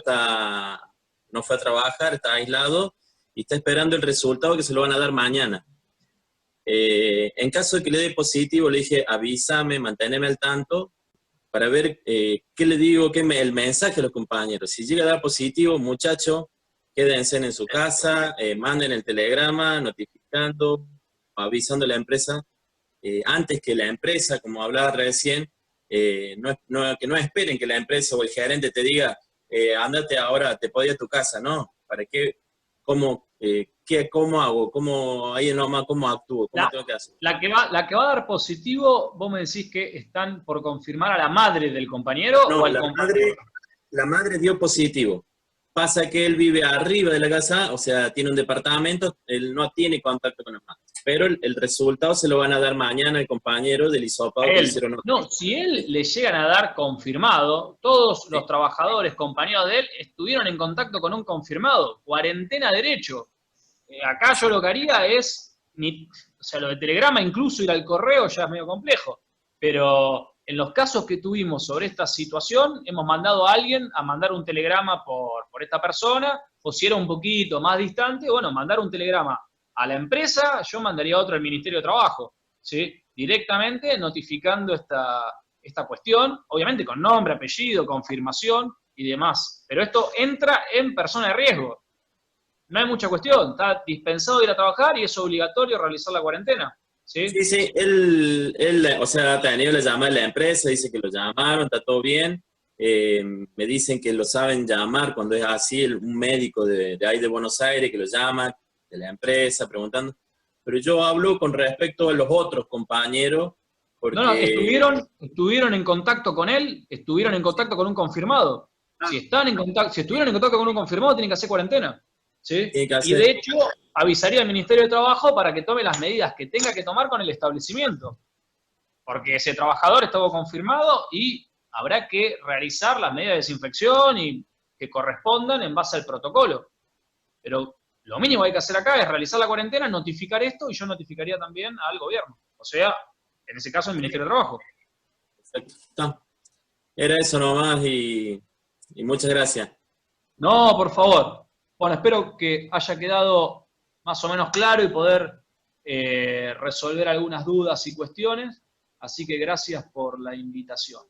no fue a trabajar, está aislado y está esperando el resultado que se lo van a dar mañana. En caso de que le dé positivo, le dije, avísame, manténeme al tanto, para ver qué le digo, el mensaje a los compañeros. Si llega a dar positivo, muchachos, quédense en su casa, manden el telegrama, notificando, avisando a la empresa, antes que la empresa, como hablaba recién, que no esperen que la empresa o el gerente te diga, ándate ahora, te podía a tu casa, ¿no? ¿Para qué? ¿Cómo hago? ¿Cómo actúo? ¿Cómo tengo que hacer? La que va a dar positivo, vos me decís que están por confirmar a la madre del compañero no, o al compañero. La madre dio positivo. Pasa que él vive arriba de la casa, o sea, tiene un departamento, él no tiene contacto con la madre. Pero el resultado se lo van a dar mañana al compañero del hisopado que hicieron. No, si él le llegan a dar confirmado, todos los trabajadores, compañeros de él, estuvieron en contacto con un confirmado, cuarentena derecho. Acá yo lo que haría es o sea, lo de telegrama, incluso ir al correo ya es medio complejo, pero en los casos que tuvimos sobre esta situación, hemos mandado a alguien a mandar un telegrama por esta persona, o si era un poquito más distante, bueno, mandar un telegrama a la empresa, yo mandaría otro al Ministerio de Trabajo, ¿sí? Directamente notificando esta cuestión, obviamente con nombre, apellido, confirmación y demás, pero esto entra en persona de riesgo. No hay mucha cuestión, está dispensado de ir a trabajar y es obligatorio realizar la cuarentena. ¿Sí? Sí, sí, él, o sea, ha tenido la llamada de la empresa, dice que lo llamaron, está todo bien. Me dicen que lo saben llamar cuando es así, un médico de ahí de Buenos Aires que lo llama, de la empresa, preguntando. Pero yo hablo con respecto a los otros compañeros, porque... No, estuvieron en contacto con él, estuvieron en contacto con un confirmado. Si estuvieron en contacto con un confirmado, tienen que hacer cuarentena. ¿Sí? Y de hecho, avisaría al Ministerio de Trabajo para que tome las medidas que tenga que tomar con el establecimiento. Porque ese trabajador estuvo confirmado y habrá que realizar las medidas de desinfección y que correspondan en base al protocolo. Pero lo mínimo que hay que hacer acá es realizar la cuarentena, notificar esto, y yo notificaría también al gobierno. O sea, en ese caso, el Ministerio de Trabajo. Perfecto. Era eso nomás y muchas gracias. No, por favor. Bueno, espero que haya quedado más o menos claro y poder resolver algunas dudas y cuestiones. Así que gracias por la invitación.